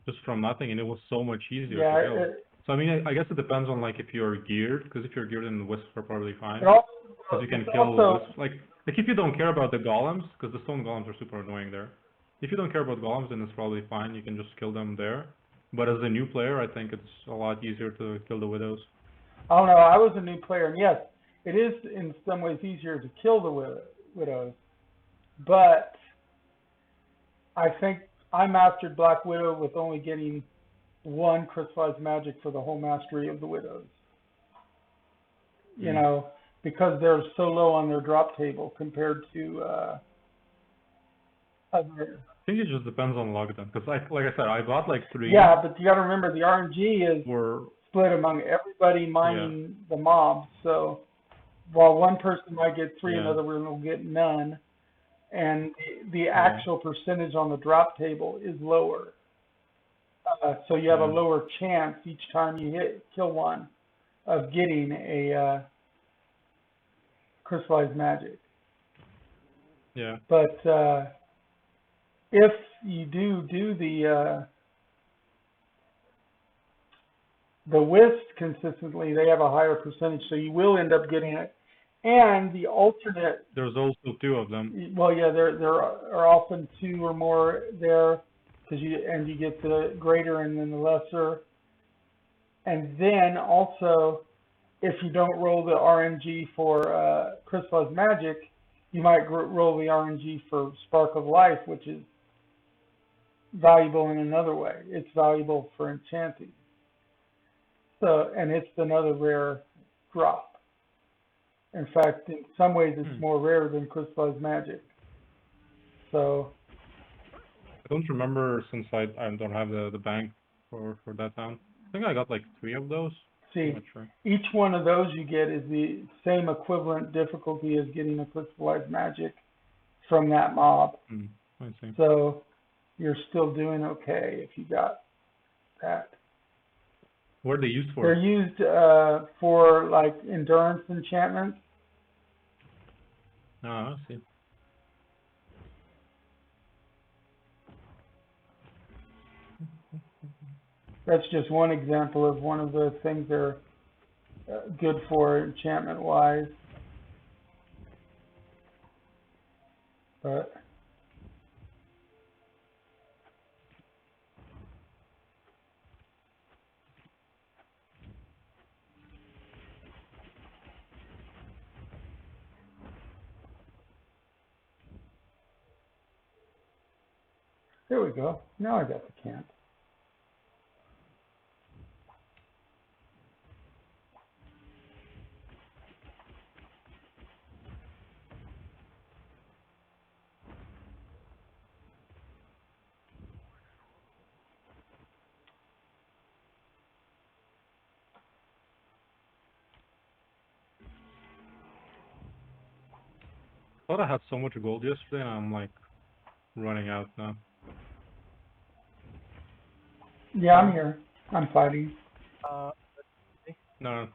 just from nothing, and it was so much easier Yeah, to kill. So I mean, I guess it depends on like if you're geared, because if you're geared, then the wisps are probably fine, it also, because you can it's kill also wisps. Like if you don't care about the golems, because the stone golems are super annoying there. If you don't care about golems, then it's probably fine. You can just kill them there. But as a new player, I think it's a lot easier to kill the widows. I don't know. I was a new player, and yes, it is in some ways easier to kill the widows, but I think I mastered Black Widow with only getting 1 crystallized magic for the whole mastery of the widows. You know, because they're so low on their drop table compared to other. I think it just depends on luck then, because like I said, I got like 3. Yeah, but you got to remember the RNG is Were split among everybody mining the mobs. So while one person might get 3, Yeah. another one will get none, and the actual percentage on the drop table is lower. So you have a Yeah. lower chance each time you kill one of getting a crystallized magic. Yeah. But if you do the wisps consistently, they have a higher percentage, so you will end up getting it. And the alternate, There's also 2 of them. well, yeah, there are often 2 or more there, because you get the greater and then the lesser. And then also, if you don't roll the RNG for crystallized magic, you might roll the RNG for Spark of Life, which is valuable in another way. It's valuable for enchanting. So, and it's another rare drop. In fact, in some ways, it's more rare than crystallized magic. So, I don't remember, since I don't have the bank for that town. I think I got like 3 of those. see, I'm not sure. each one of those you get is the same equivalent difficulty as getting a crystallized magic from that mob. I see. So, you're still doing okay if you got that. What are they used for? They're used for like endurance enchantments. Oh, I see. That's just one example of one of the things they're good for enchantment wise. But there we go. Now I got the camp. I thought I had so much gold yesterday, and I'm like running out now. Yeah, I'm here. I'm fighting. No.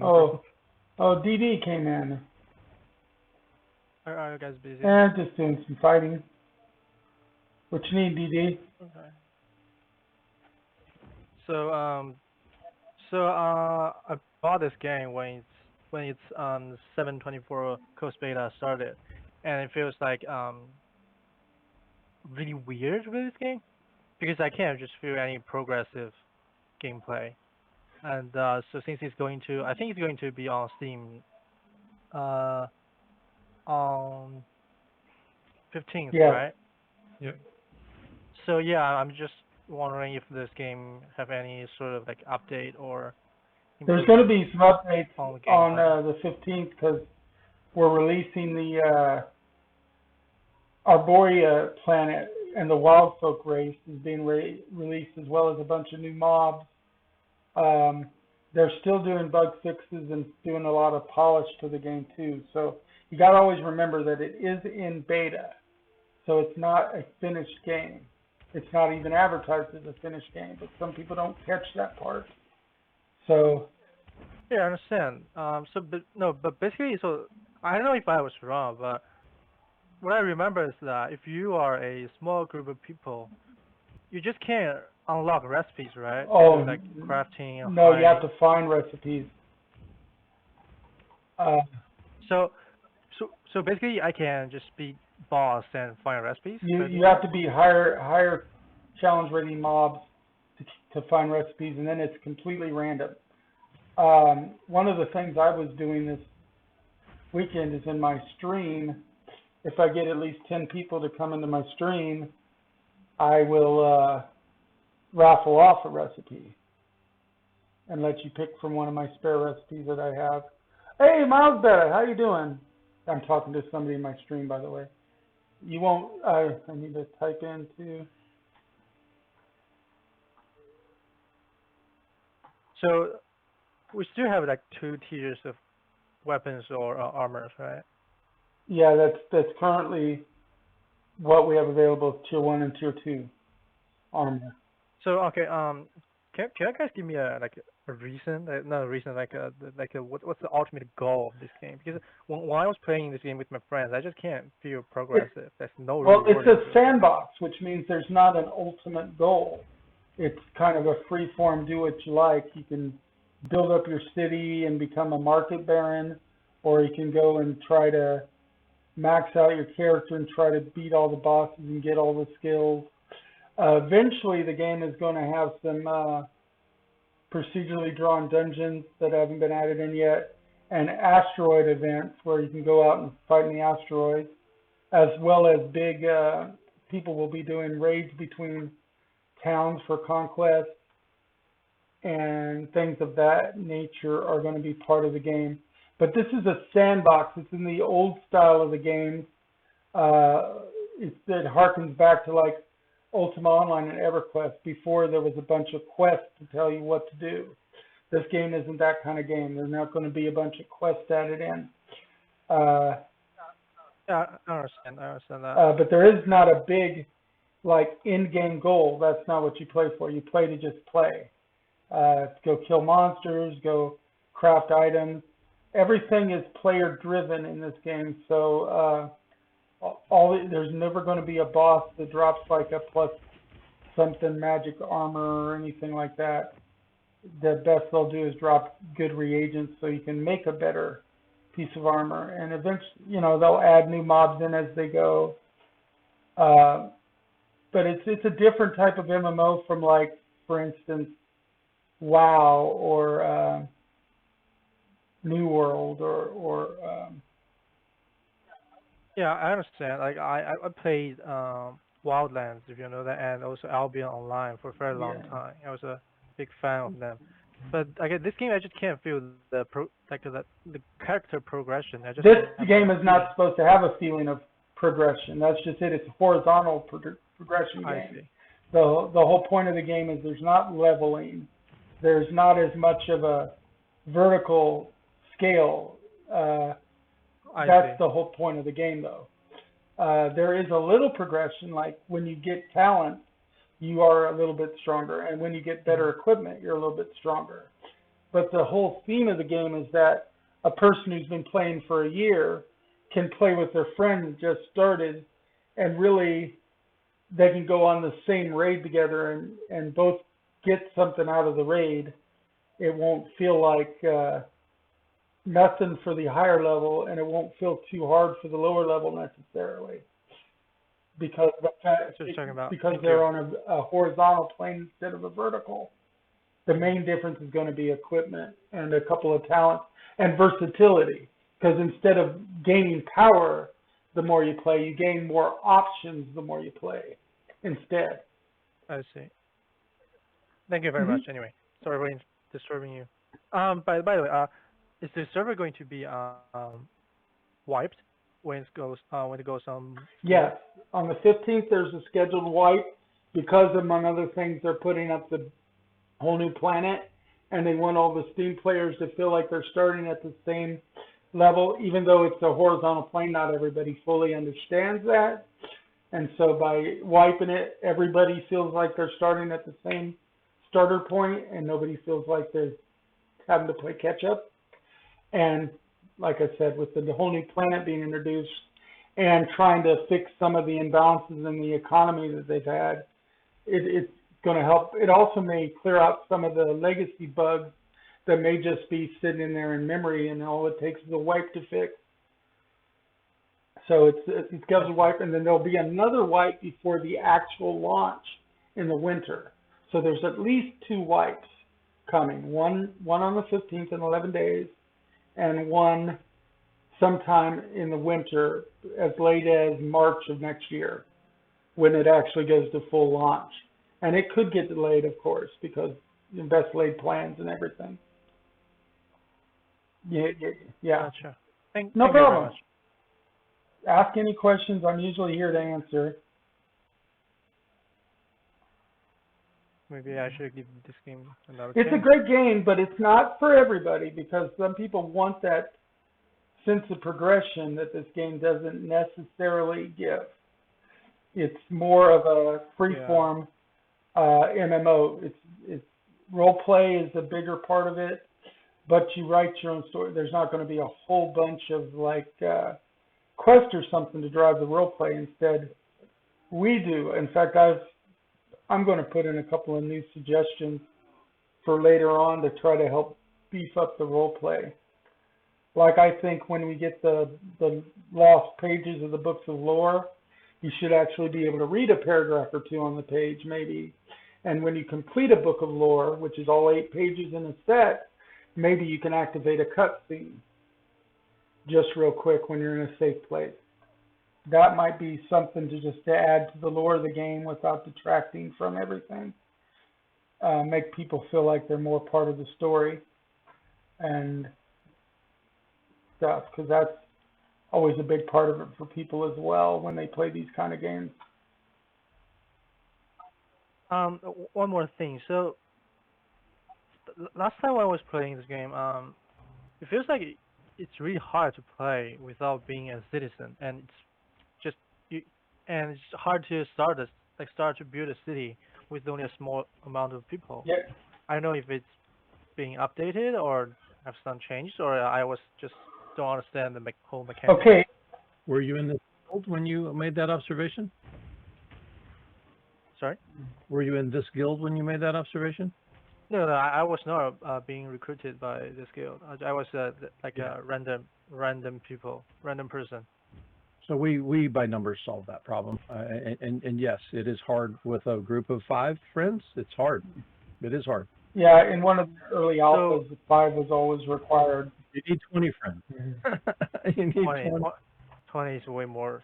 Oh, DD came in. Are you guys busy? Just doing some fighting. What you need, DD? Okay. I bought this game when its 7.24 closed beta started, and it feels like really weird with this game because I can't just feel any progressive gameplay. And so since I think it's going to be on Steam on 15th, Yeah. right? Yeah. So yeah, I'm just wondering if this game have any sort of like update or There's going to improvement be some updates on the on gameplay. the 15th because we're releasing the Arborea planet, and the Wild Folk race is being released, as well as a bunch of new mobs. They're still doing bug fixes and doing a lot of polish to the game too. So you got to always remember that it is in beta, so it's not a finished game. It's not even advertised as a finished game, but some people don't catch that part. So Yeah, I understand. But basically, so I don't know if I was wrong, but what I remember is that if you are a small group of people, you just can't unlock recipes, right? Oh, To like crafting and no, you have hiding. to find recipes. So, so basically, I can just be boss and find recipes by You doing have that. to be higher challenge rating mobs to find recipes, and then it's completely random. One of the things I was doing this weekend is in my stream. If I get at least 10 people to come into my stream, I will raffle off a recipe and let you pick from one of my spare recipes that I have. Hey, Miles Bennett, how you doing? I'm talking to somebody in my stream, by the way. You won't, I need to type in too. So we still have like 2 tiers of weapons or armors, right? Yeah, that's currently what we have available, tier 1 and tier 2 armor. So okay, can you guys give me a reason, not a reason, what's the ultimate goal of this game? Because when I was playing this game with my friends, I just can't feel progressive. There's no Well, it's rewarding a to it. sandbox, which means there's not an ultimate goal. It's kind of a free form, do what you like. You can build up your city and become a market baron, or you can go and try to max out your character and try to beat all the bosses and get all the skills. Eventually, the game is going to have some procedurally drawn dungeons that haven't been added in yet, and asteroid events where you can go out and fight in the asteroids, as well as big people will be doing raids between towns for conquest, and things of that nature are going to be part of the game. But this is a sandbox. It's in the old style of the games. It harkens back to like Ultima Online and EverQuest before there was a bunch of quests to tell you what to do. This game isn't that kind of game. There's not going to be a bunch of quests added in. Yeah, I understand that. But there is not a big like in-game goal. That's not what you play for. You play to just play. Go kill monsters, go craft items. Everything is player-driven in this game, so there's never going to be a boss that drops like a plus something magic armor or anything like that. The best they'll do is drop good reagents so you can make a better piece of armor, and eventually, they'll add new mobs in as they go. But it's a different type of MMO from, like, for instance, WoW or New World or Yeah, I understand. Like I played Wildlands, if you know that, and also Albion Online for a very long Yeah. time. I was a big fan of them. But this game, I just can't feel the character progression. I just This don't have game that is not feeling. supposed to have a feeling of progression. That's just it. It's a horizontal progression I game. see. The whole point of the game is there's not leveling. There's not as much of a vertical scale. I That's see. the whole point of the game, though. There is a little progression, like when you get talent, you are a little bit stronger, and when you get better equipment, you're a little bit stronger. But the whole theme of the game is that a person who's been playing for a year can play with their friend who just started and really they can go on the same raid together and both get something out of the raid. It won't feel like nothing for the higher level, and it won't feel too hard for the lower level necessarily, because of the fact, That's what you're talking about. because Thank they're you. on a horizontal plane instead of a vertical. The main difference is going to be equipment and a couple of talents and versatility, because instead of gaining power the more you play, you gain more options the more you play instead. I see. Thank you very Mhm. much. Anyway, sorry for disturbing you. By the way, is the server going to be wiped when it goes on? Yes, on the 15th there's a scheduled wipe because, among other things, they're putting up the whole new planet, and they want all the Steam players to feel like they're starting at the same level, even though it's a horizontal plane. Not everybody fully understands that, and so by wiping it, everybody feels like they're starting at the same starter point, and nobody feels like they're having to play catch up. And like I said, with the whole new planet being introduced and trying to fix some of the imbalances in the economy that they've had, it's going to help. It also may clear out some of the legacy bugs that may just be sitting in there in memory, and all it takes is a wipe to fix. So it's a scheduled wipe, and then there'll be another wipe before the actual launch in the winter. So there's at least 2 wipes coming. One on the 15th in 11 days, and one sometime in the winter, as late as March of next year, when it actually goes to full launch. And it could get delayed, of course, because best laid plans and everything. Yeah. Gotcha. Thank No you very problem. much. Ask any questions. I'm usually here to answer. Maybe I should give this game another It's a chance. great game, but it's not for everybody, because some people want that sense of progression that this game doesn't necessarily give. It's more of a free-form MMO. It's role play is a bigger part of it, but you write your own story. There's not going to be a whole bunch of quest or something to drive the role play. Instead, we do. In fact, I'm going to put in a couple of new suggestions for later on to try to help beef up the role play. Like, I think when we get the lost pages of the books of lore, you should actually be able to read a paragraph or 2 on the page, maybe. And when you complete a book of lore, which is all 8 pages in a set, maybe you can activate a cutscene just real quick when you're in a safe place. That might be something to add to the lore of the game without detracting from everything. Make people feel like they're more part of the story and stuff, because that's always a big part of it for people as well when they play these kind of games. One more thing. So last time I was playing this game, it feels like it's really hard to play without being a citizen, and it's hard to start to build a city with only a small amount of people. Yeah. I don't know if it's being updated or have some changed, or I was just don't understand the whole mechanic. Okay. Were you in this guild when you made that observation? Sorry? Were you in this guild when you made that observation? No, I was not being recruited by this guild. I was like Yeah. a random person. So we by numbers solved that problem. And yes, it is hard with a group of 5 friends. It's hard. It is hard. Yeah, in one of the early alphas, 5 was always required. You need 20 friends. You need 20. 20 is way more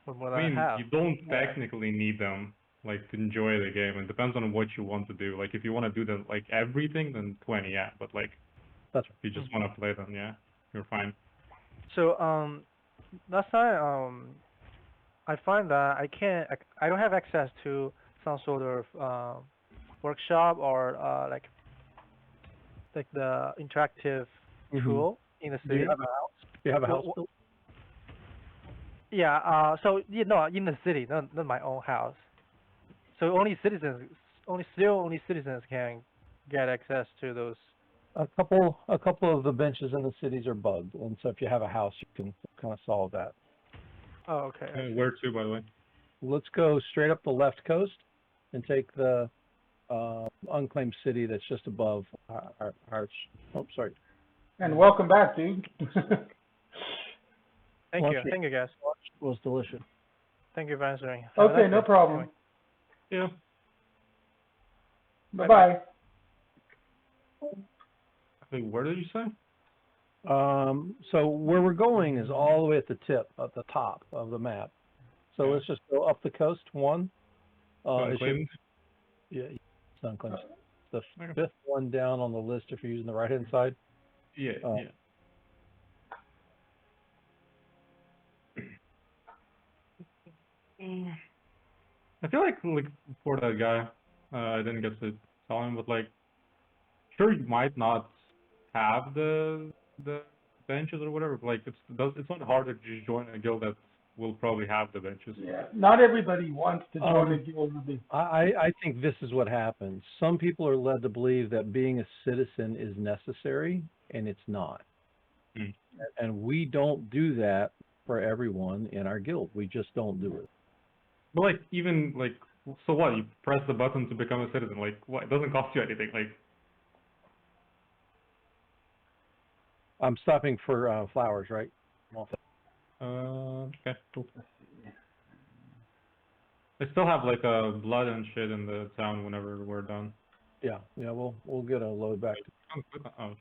than I mean, have. you don't technically need them, like, to enjoy the game. It depends on what you want to do. Like, if you want to do everything, then 20, yeah. But like, That's right. if you just want to play them, yeah, you're fine. So last time I find that I don't have access to some sort of workshop or like the interactive tool in the Do city. you have a house? Do you have a house built? Yeah. So no, in the city, not my own house. So only citizens can get access to those. A couple of the benches in the cities are bugged, and so if you have a house, you can kind of solve that. Oh, okay. Where to, by the way? let's go straight up the left coast and take the unclaimed city that's just above our oh, sorry. And welcome back, dude. Thank Lunch you. Thank you, guys. was delicious. Thank you for answering. Have a Okay, nice no day. problem. Anyway. Yeah. Bye-bye. Wait, where did you say? So where we're going is all the way at the tip, at the top of the map. So Yeah. let's just go up the coast, one. It should- Unclaimed? yeah, it's unclaimed. The Okay. fifth one down on the list if you're using the right-hand side. Yeah, yeah. I feel like for that guy, I didn't get to tell him, but like, sure, you might not have the benches or whatever, but like it's not hard to just join a guild that will probably have the benches. Yeah, not everybody wants to join a guild. I think this is what happens. Some people are led to believe that being a citizen is necessary, and it's not. Hmm. And we don't do that for everyone in our guild. We just don't do it. But like even like, so what? You press the button to become a citizen. Like what? It doesn't cost you anything. Like I'm stopping for flowers, right? okay, cool. I still have like blood and shit in the town whenever we're done. Yeah, we'll get a load back. Oh, okay.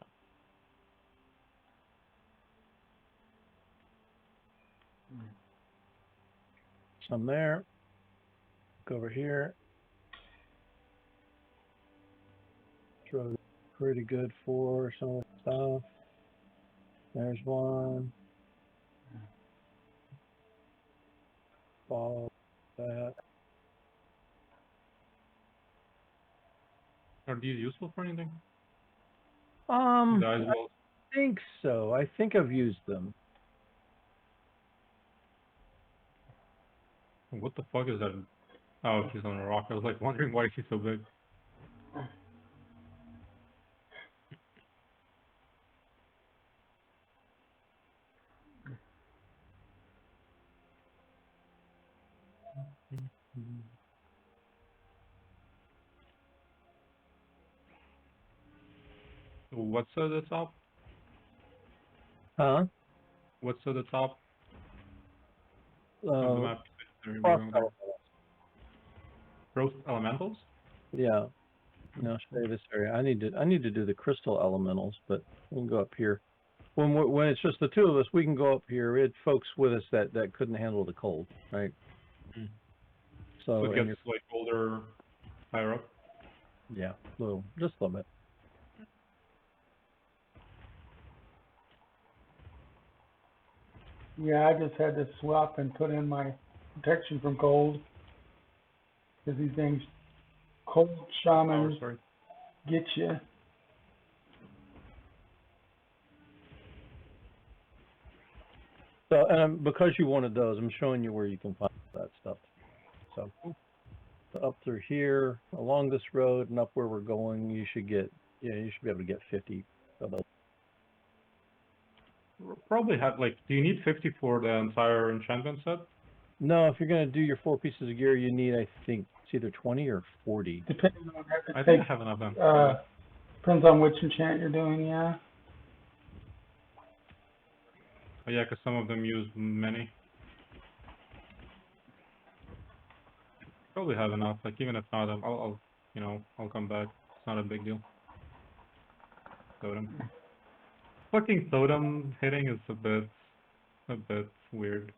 Some there. Go over here. Throw pretty good for some of the stuff. There's one. Follow that. Are these useful for anything? I Guys, well, think so. I think I've used them. what the fuck is that? Oh, she's on a rock. I was like wondering why she's so big. What's at the top? Huh? What's at the top of the map? Frost elementals. Frost elementals? Yeah. No, stay this area. I need to do the crystal elementals, but we can go up here. When it's just the two of us, we can go up here. We had folks with us that couldn't handle the cold, right? Mhm. So So it and gets like colder higher up. yeah, just a little bit. Yeah, I just had to swap and put in my protection from cold. Because these things, cold Oh, shamans sorry. get you. So and because you wanted those, I'm showing you where you can find that stuff. So up through here, along this road, and up where we're going, you should be able to get 50 of those. Probably have like. Do you need 50 for the entire enchantment set? No, if you're gonna do your 4 pieces of gear, you need, I think, it's either 20 or 40. Depending on I if think it I have enough then. takes, depends on which enchant you're doing, yeah. Oh, yeah, because some of them use many. Probably have enough. Like even if not, I'll come back. It's not a big deal. Totem. Fucking totem hitting is a bit weird.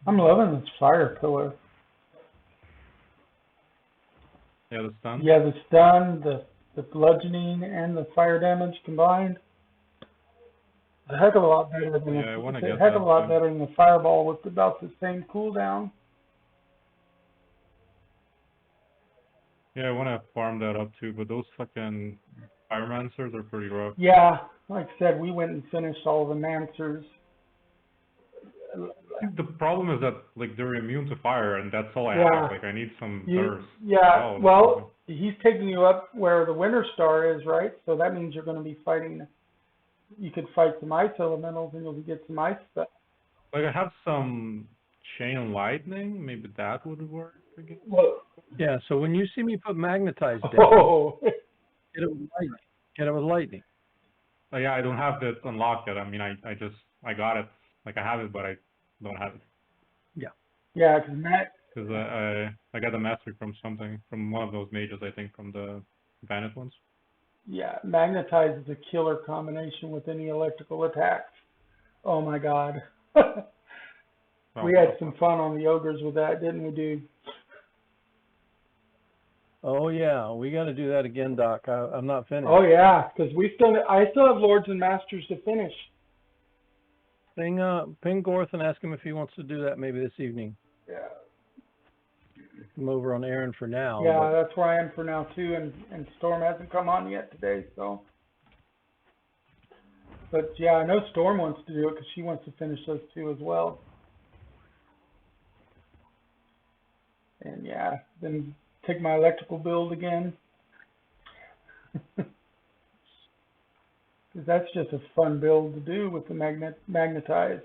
I'm loving this fire pillar. Yeah, the stun. Yeah, the stun, the bludgeoning, and the fire damage combined. It's a heck of a lot better than Yeah, I wanna it's a get heck of that a lot too. better than the fireball with about the same cooldown. Yeah, I wanna farm that up too, but those fucking Firemancers are pretty rough. Yeah, like I said, we went and finished all the Mancers. I think the problem is that like they're immune to fire, and that's all I Yeah. have. Like I need some You, thirst. yeah, Oh, well, he's taking you up where the Winter Star is, right? So that means you're going to be fighting you could fight some ice elementals and you'll get some ice stuff. Like I have some chain lightning. Maybe that would work again. Well, Yeah, so when you see me put magnetize down, oh, hit it with lightning. Hit it with lightning. Yeah, I don't have that unlocked yet. I mean, I got it. Like I have it, but I don't have it. yeah, because Matt, Because I got a mastery from one of those mages, I think, from the Bennett ones. yeah, magnetize is a killer combination with any electrical attacks. Oh my God. We had some fun on the ogres with that, didn't we, dude? Oh yeah, we got to do that again, Doc. I'm not finished. Oh yeah, because I still have Lords and Masters to finish. Ping Gorth and ask him if he wants to do that maybe this evening. Yeah. I'm over on Aaron for now. Yeah, but- that's where I am for now too, and Storm hasn't come on yet today, so. But yeah, I know Storm wants to do it because she wants to finish those two as well. And yeah, then take my electrical build again. Because that's just a fun build to do with the magnetize.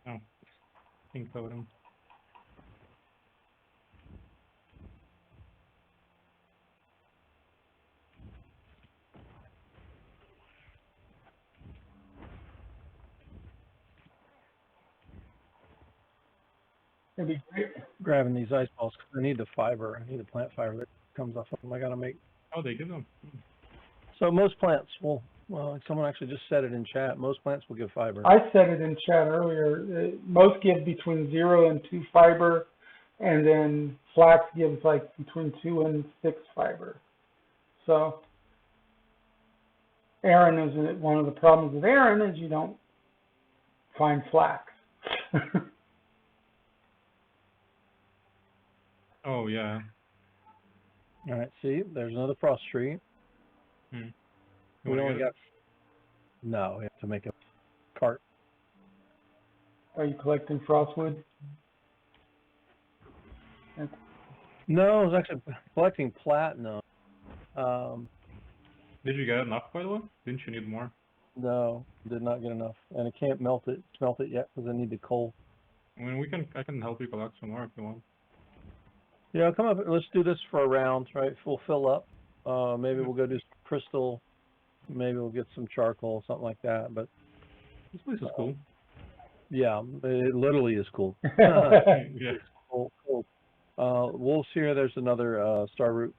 Oh, pink totem. It'd be great. Grabbing these ice balls because I need the fiber. I need the plant fiber that comes off of them. I got to make. Oh, they give them. So most plants will. Well, someone actually just said it in chat. Most plants will give fiber. I said it in chat earlier. Most give between 0 and 2 fiber, and then flax gives like between 2 and 6 fiber. So, Aaron is one of the problems with Aaron is you don't find flax. Oh yeah. All right. See, there's another frost tree. You We wanna only get got. No, we have to make a cart. Are you collecting frostwood? No, I was actually collecting platinum. Did you get enough, by the way? Didn't you need more? No, did not get enough, and I can't smelt it yet because I need the coal. I mean, I can help you collect some more if you want. Yeah, come up. Let's do this for a round, right? We'll fill up. Maybe we'll go do some crystal. Maybe we'll get some charcoal, something like that. But This place is cool. yeah, it literally is cool. Yeah. Cool. Wolves here. There's another star root.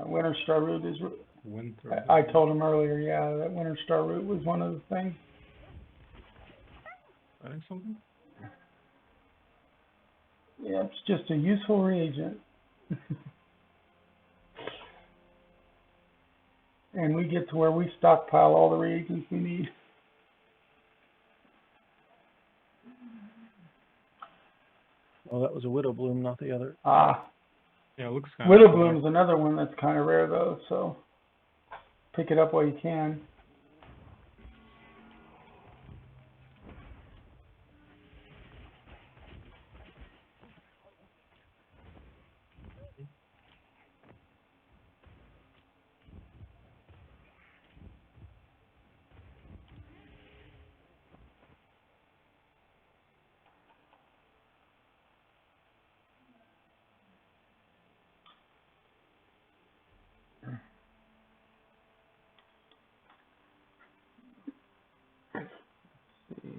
Winter Star Root is. Winter. I told him earlier, yeah, that Winter Star Root was one of the things. I think something. Yeah, it's just a useful reagent. And we get to where we stockpile all the reagents we need. Oh, that was a widow bloom, not the other. Ah, Yeah, it looks kind Widow of Bloom is another one that's kind of rare though, so pick it up while you can. See.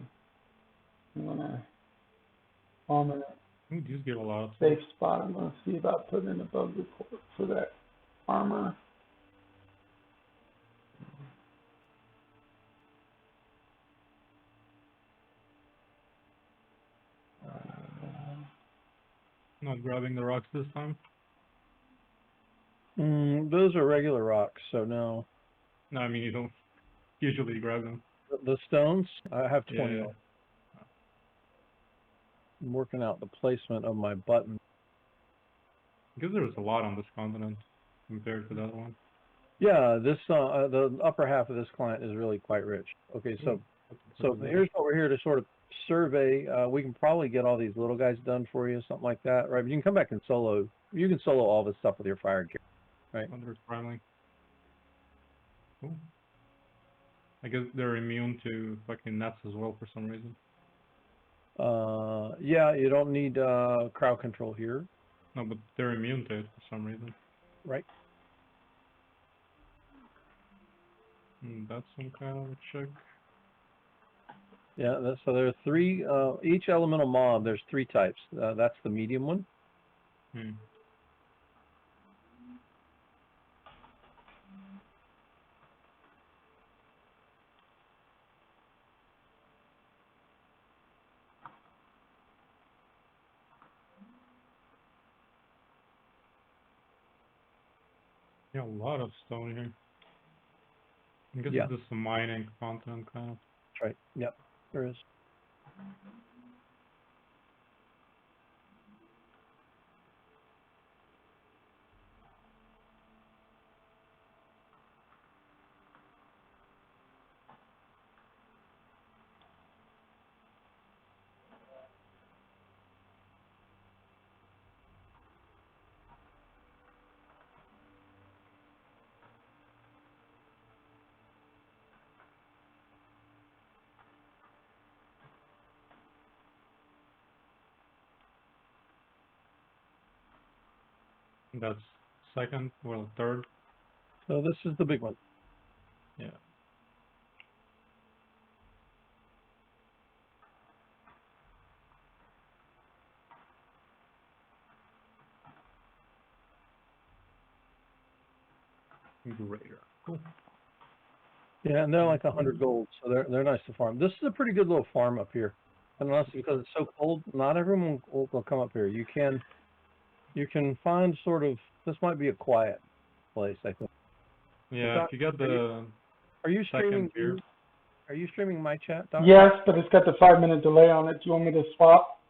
I'm in a These give a lot. safe spot. I'm gonna see about putting in a bug report for that armor. Not grabbing the rocks this time. Those are regular rocks, so no. No, I mean you don't usually grab them. The stones, I have 20 Yeah. of them. I'm working out the placement of my button. Because there's a lot on this continent compared to that one. Yeah, the upper half of this client is really quite rich. Okay, so here's what we're here to sort of survey. We can probably get all these little guys done for you, something like that, right? But you can come back and solo. You can solo all this stuff with your fire gear, right? Under primaling. Cool. I guess they're immune to fucking nets as well for some reason. Yeah, you don't need crowd control here, No, but they're immune to it for some reason. right? That's some kind of a check. Yeah, so there are three. Each elemental mob, there's three types. That's the medium one. Hmm. Yeah, a lot of stone here. I guess Yeah. this is a mining continent kind of. That's right. Yep, there is. That's second, well, third. So this is the big one. Yeah. Greater. Cool. Yeah, and they're like 100 gold, so they're nice to farm. This is a pretty good little farm up here. And unless because it's so cold, not everyone will come up here. You can find sort of this might be a quiet place, I think. Yeah, Doc, if you get the Are you second streaming? tier. Are you streaming my chat, Doc? Yes, but it's got the 5-minute delay on it. Do you want me to swap?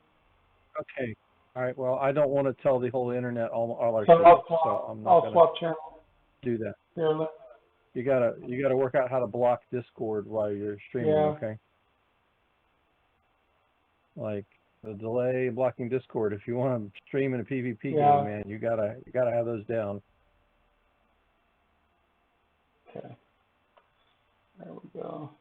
Okay. All right. Well, I don't want to tell the whole internet all our So secrets, I'll so swap. I'm not I'll gonna swap channel. do that. Here, You gotta work out how to block Discord while you're streaming. Yeah. Okay. Like the delay blocking Discord. If you want to stream in a PvP Yeah. game, man, you gotta have those down. Okay. There we go.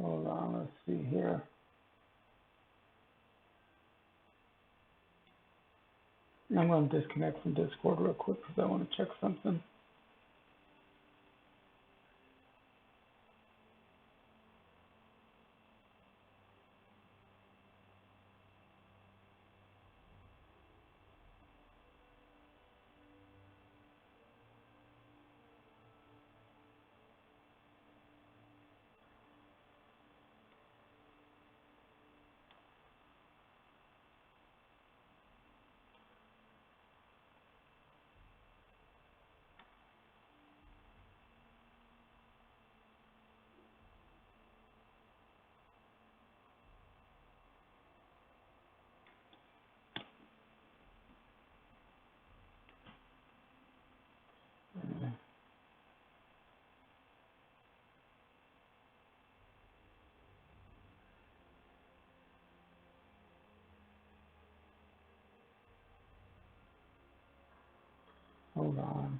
Hold on, let's see here. I'm going to disconnect from Discord real quick because I want to check something. Hold on.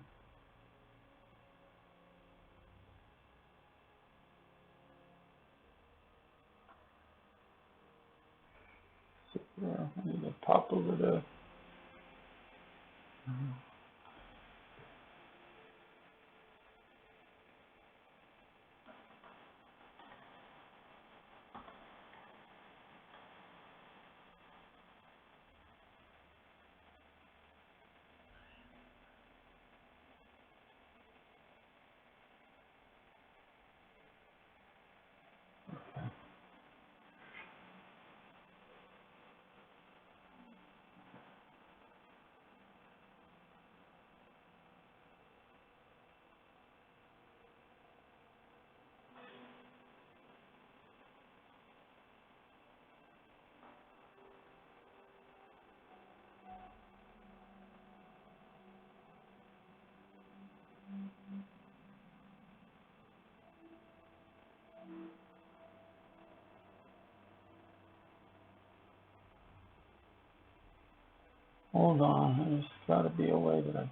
So, I need to pop over to. Hold on, there's got to be a way that I.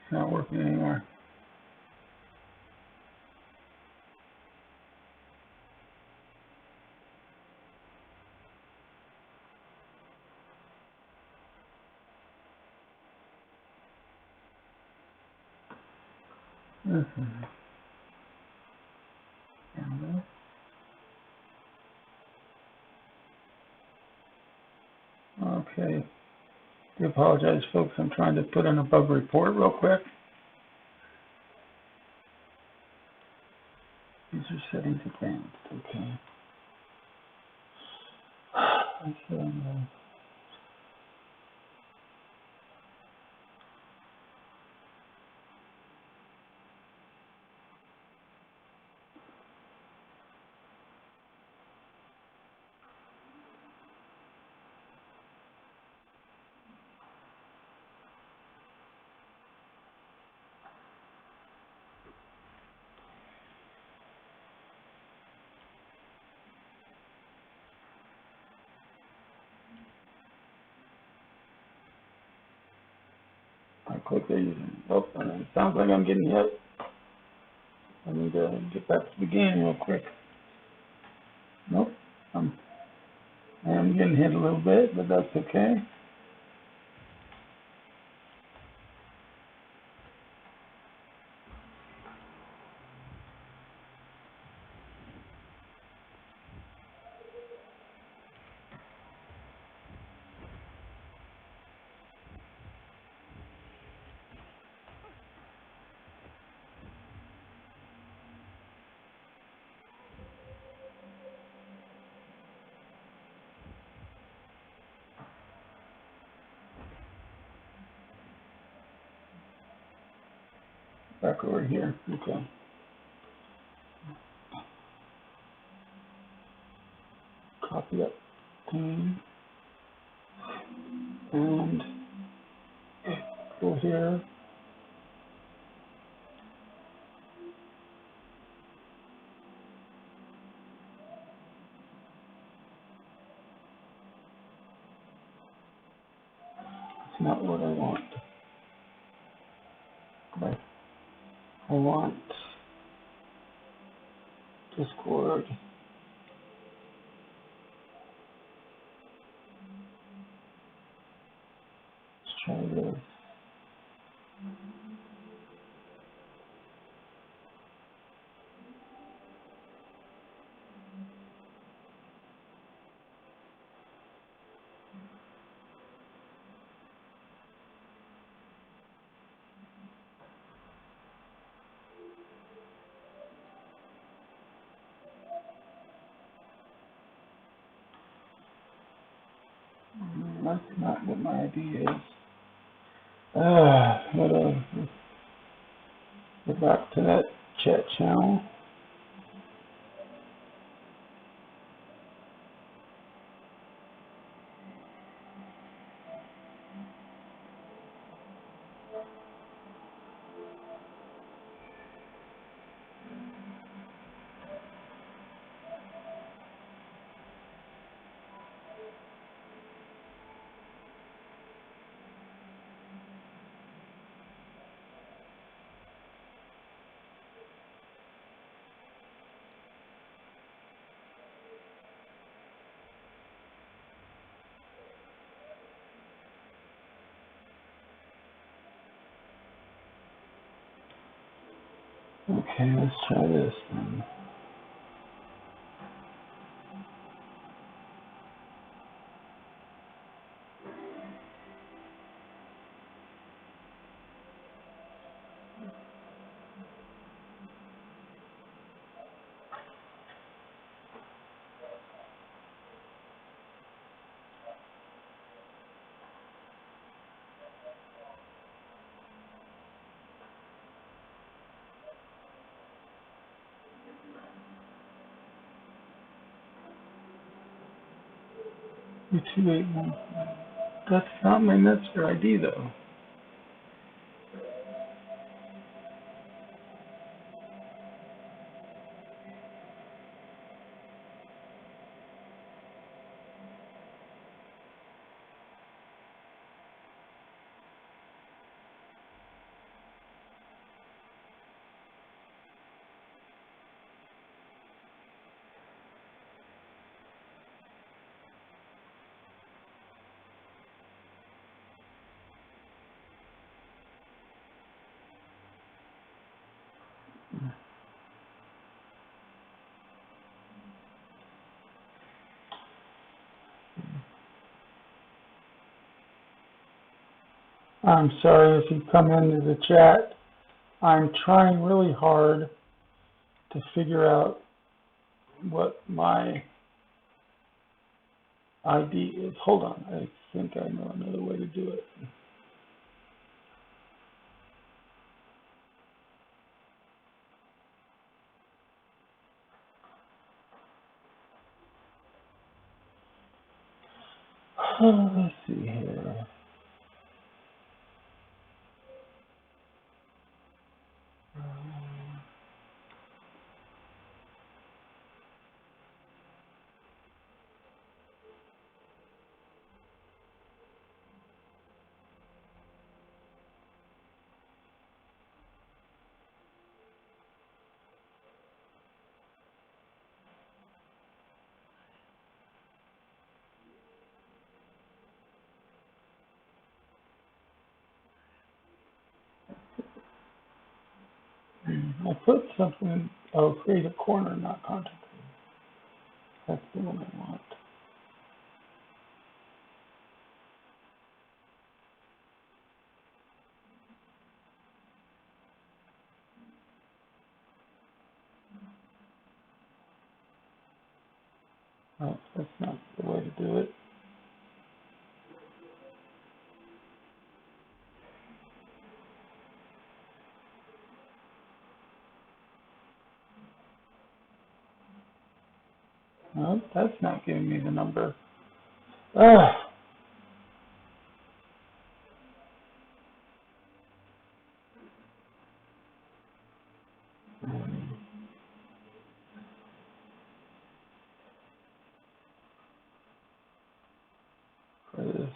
It's not working anymore. Okay. I apologize, folks. I'm trying to put in a bug report real quick. User settings advanced. Okay. I click there using. Oh, it sounds like I'm getting hit. I need to get back to the game real quick. Nope. I am getting hit a little bit, but that's okay. Back over here. Okay. Copy that thing. And go here. It's not what I want. Okay. I want Discord. Let's try this. That's not what my idea is. Whatever. Go back to that chat channel. Okay, let's try this then. U281. That's not my Netster ID though. I'm sorry if you come into the chat. I'm trying really hard to figure out what my ID is. Hold on, I think I know another way to do it. Let's see here. I put something, oh, create a corner, not content. That's the one I want. Oh, that's not the way to do it. No, that's not giving me the number. Ugh. For this.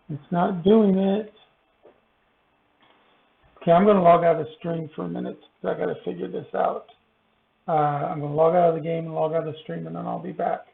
It's not doing it. Okay, I'm going to log out of the stream for a minute because I got to figure this out. I'm going to log out of the game and log out of the stream, and then I'll be back.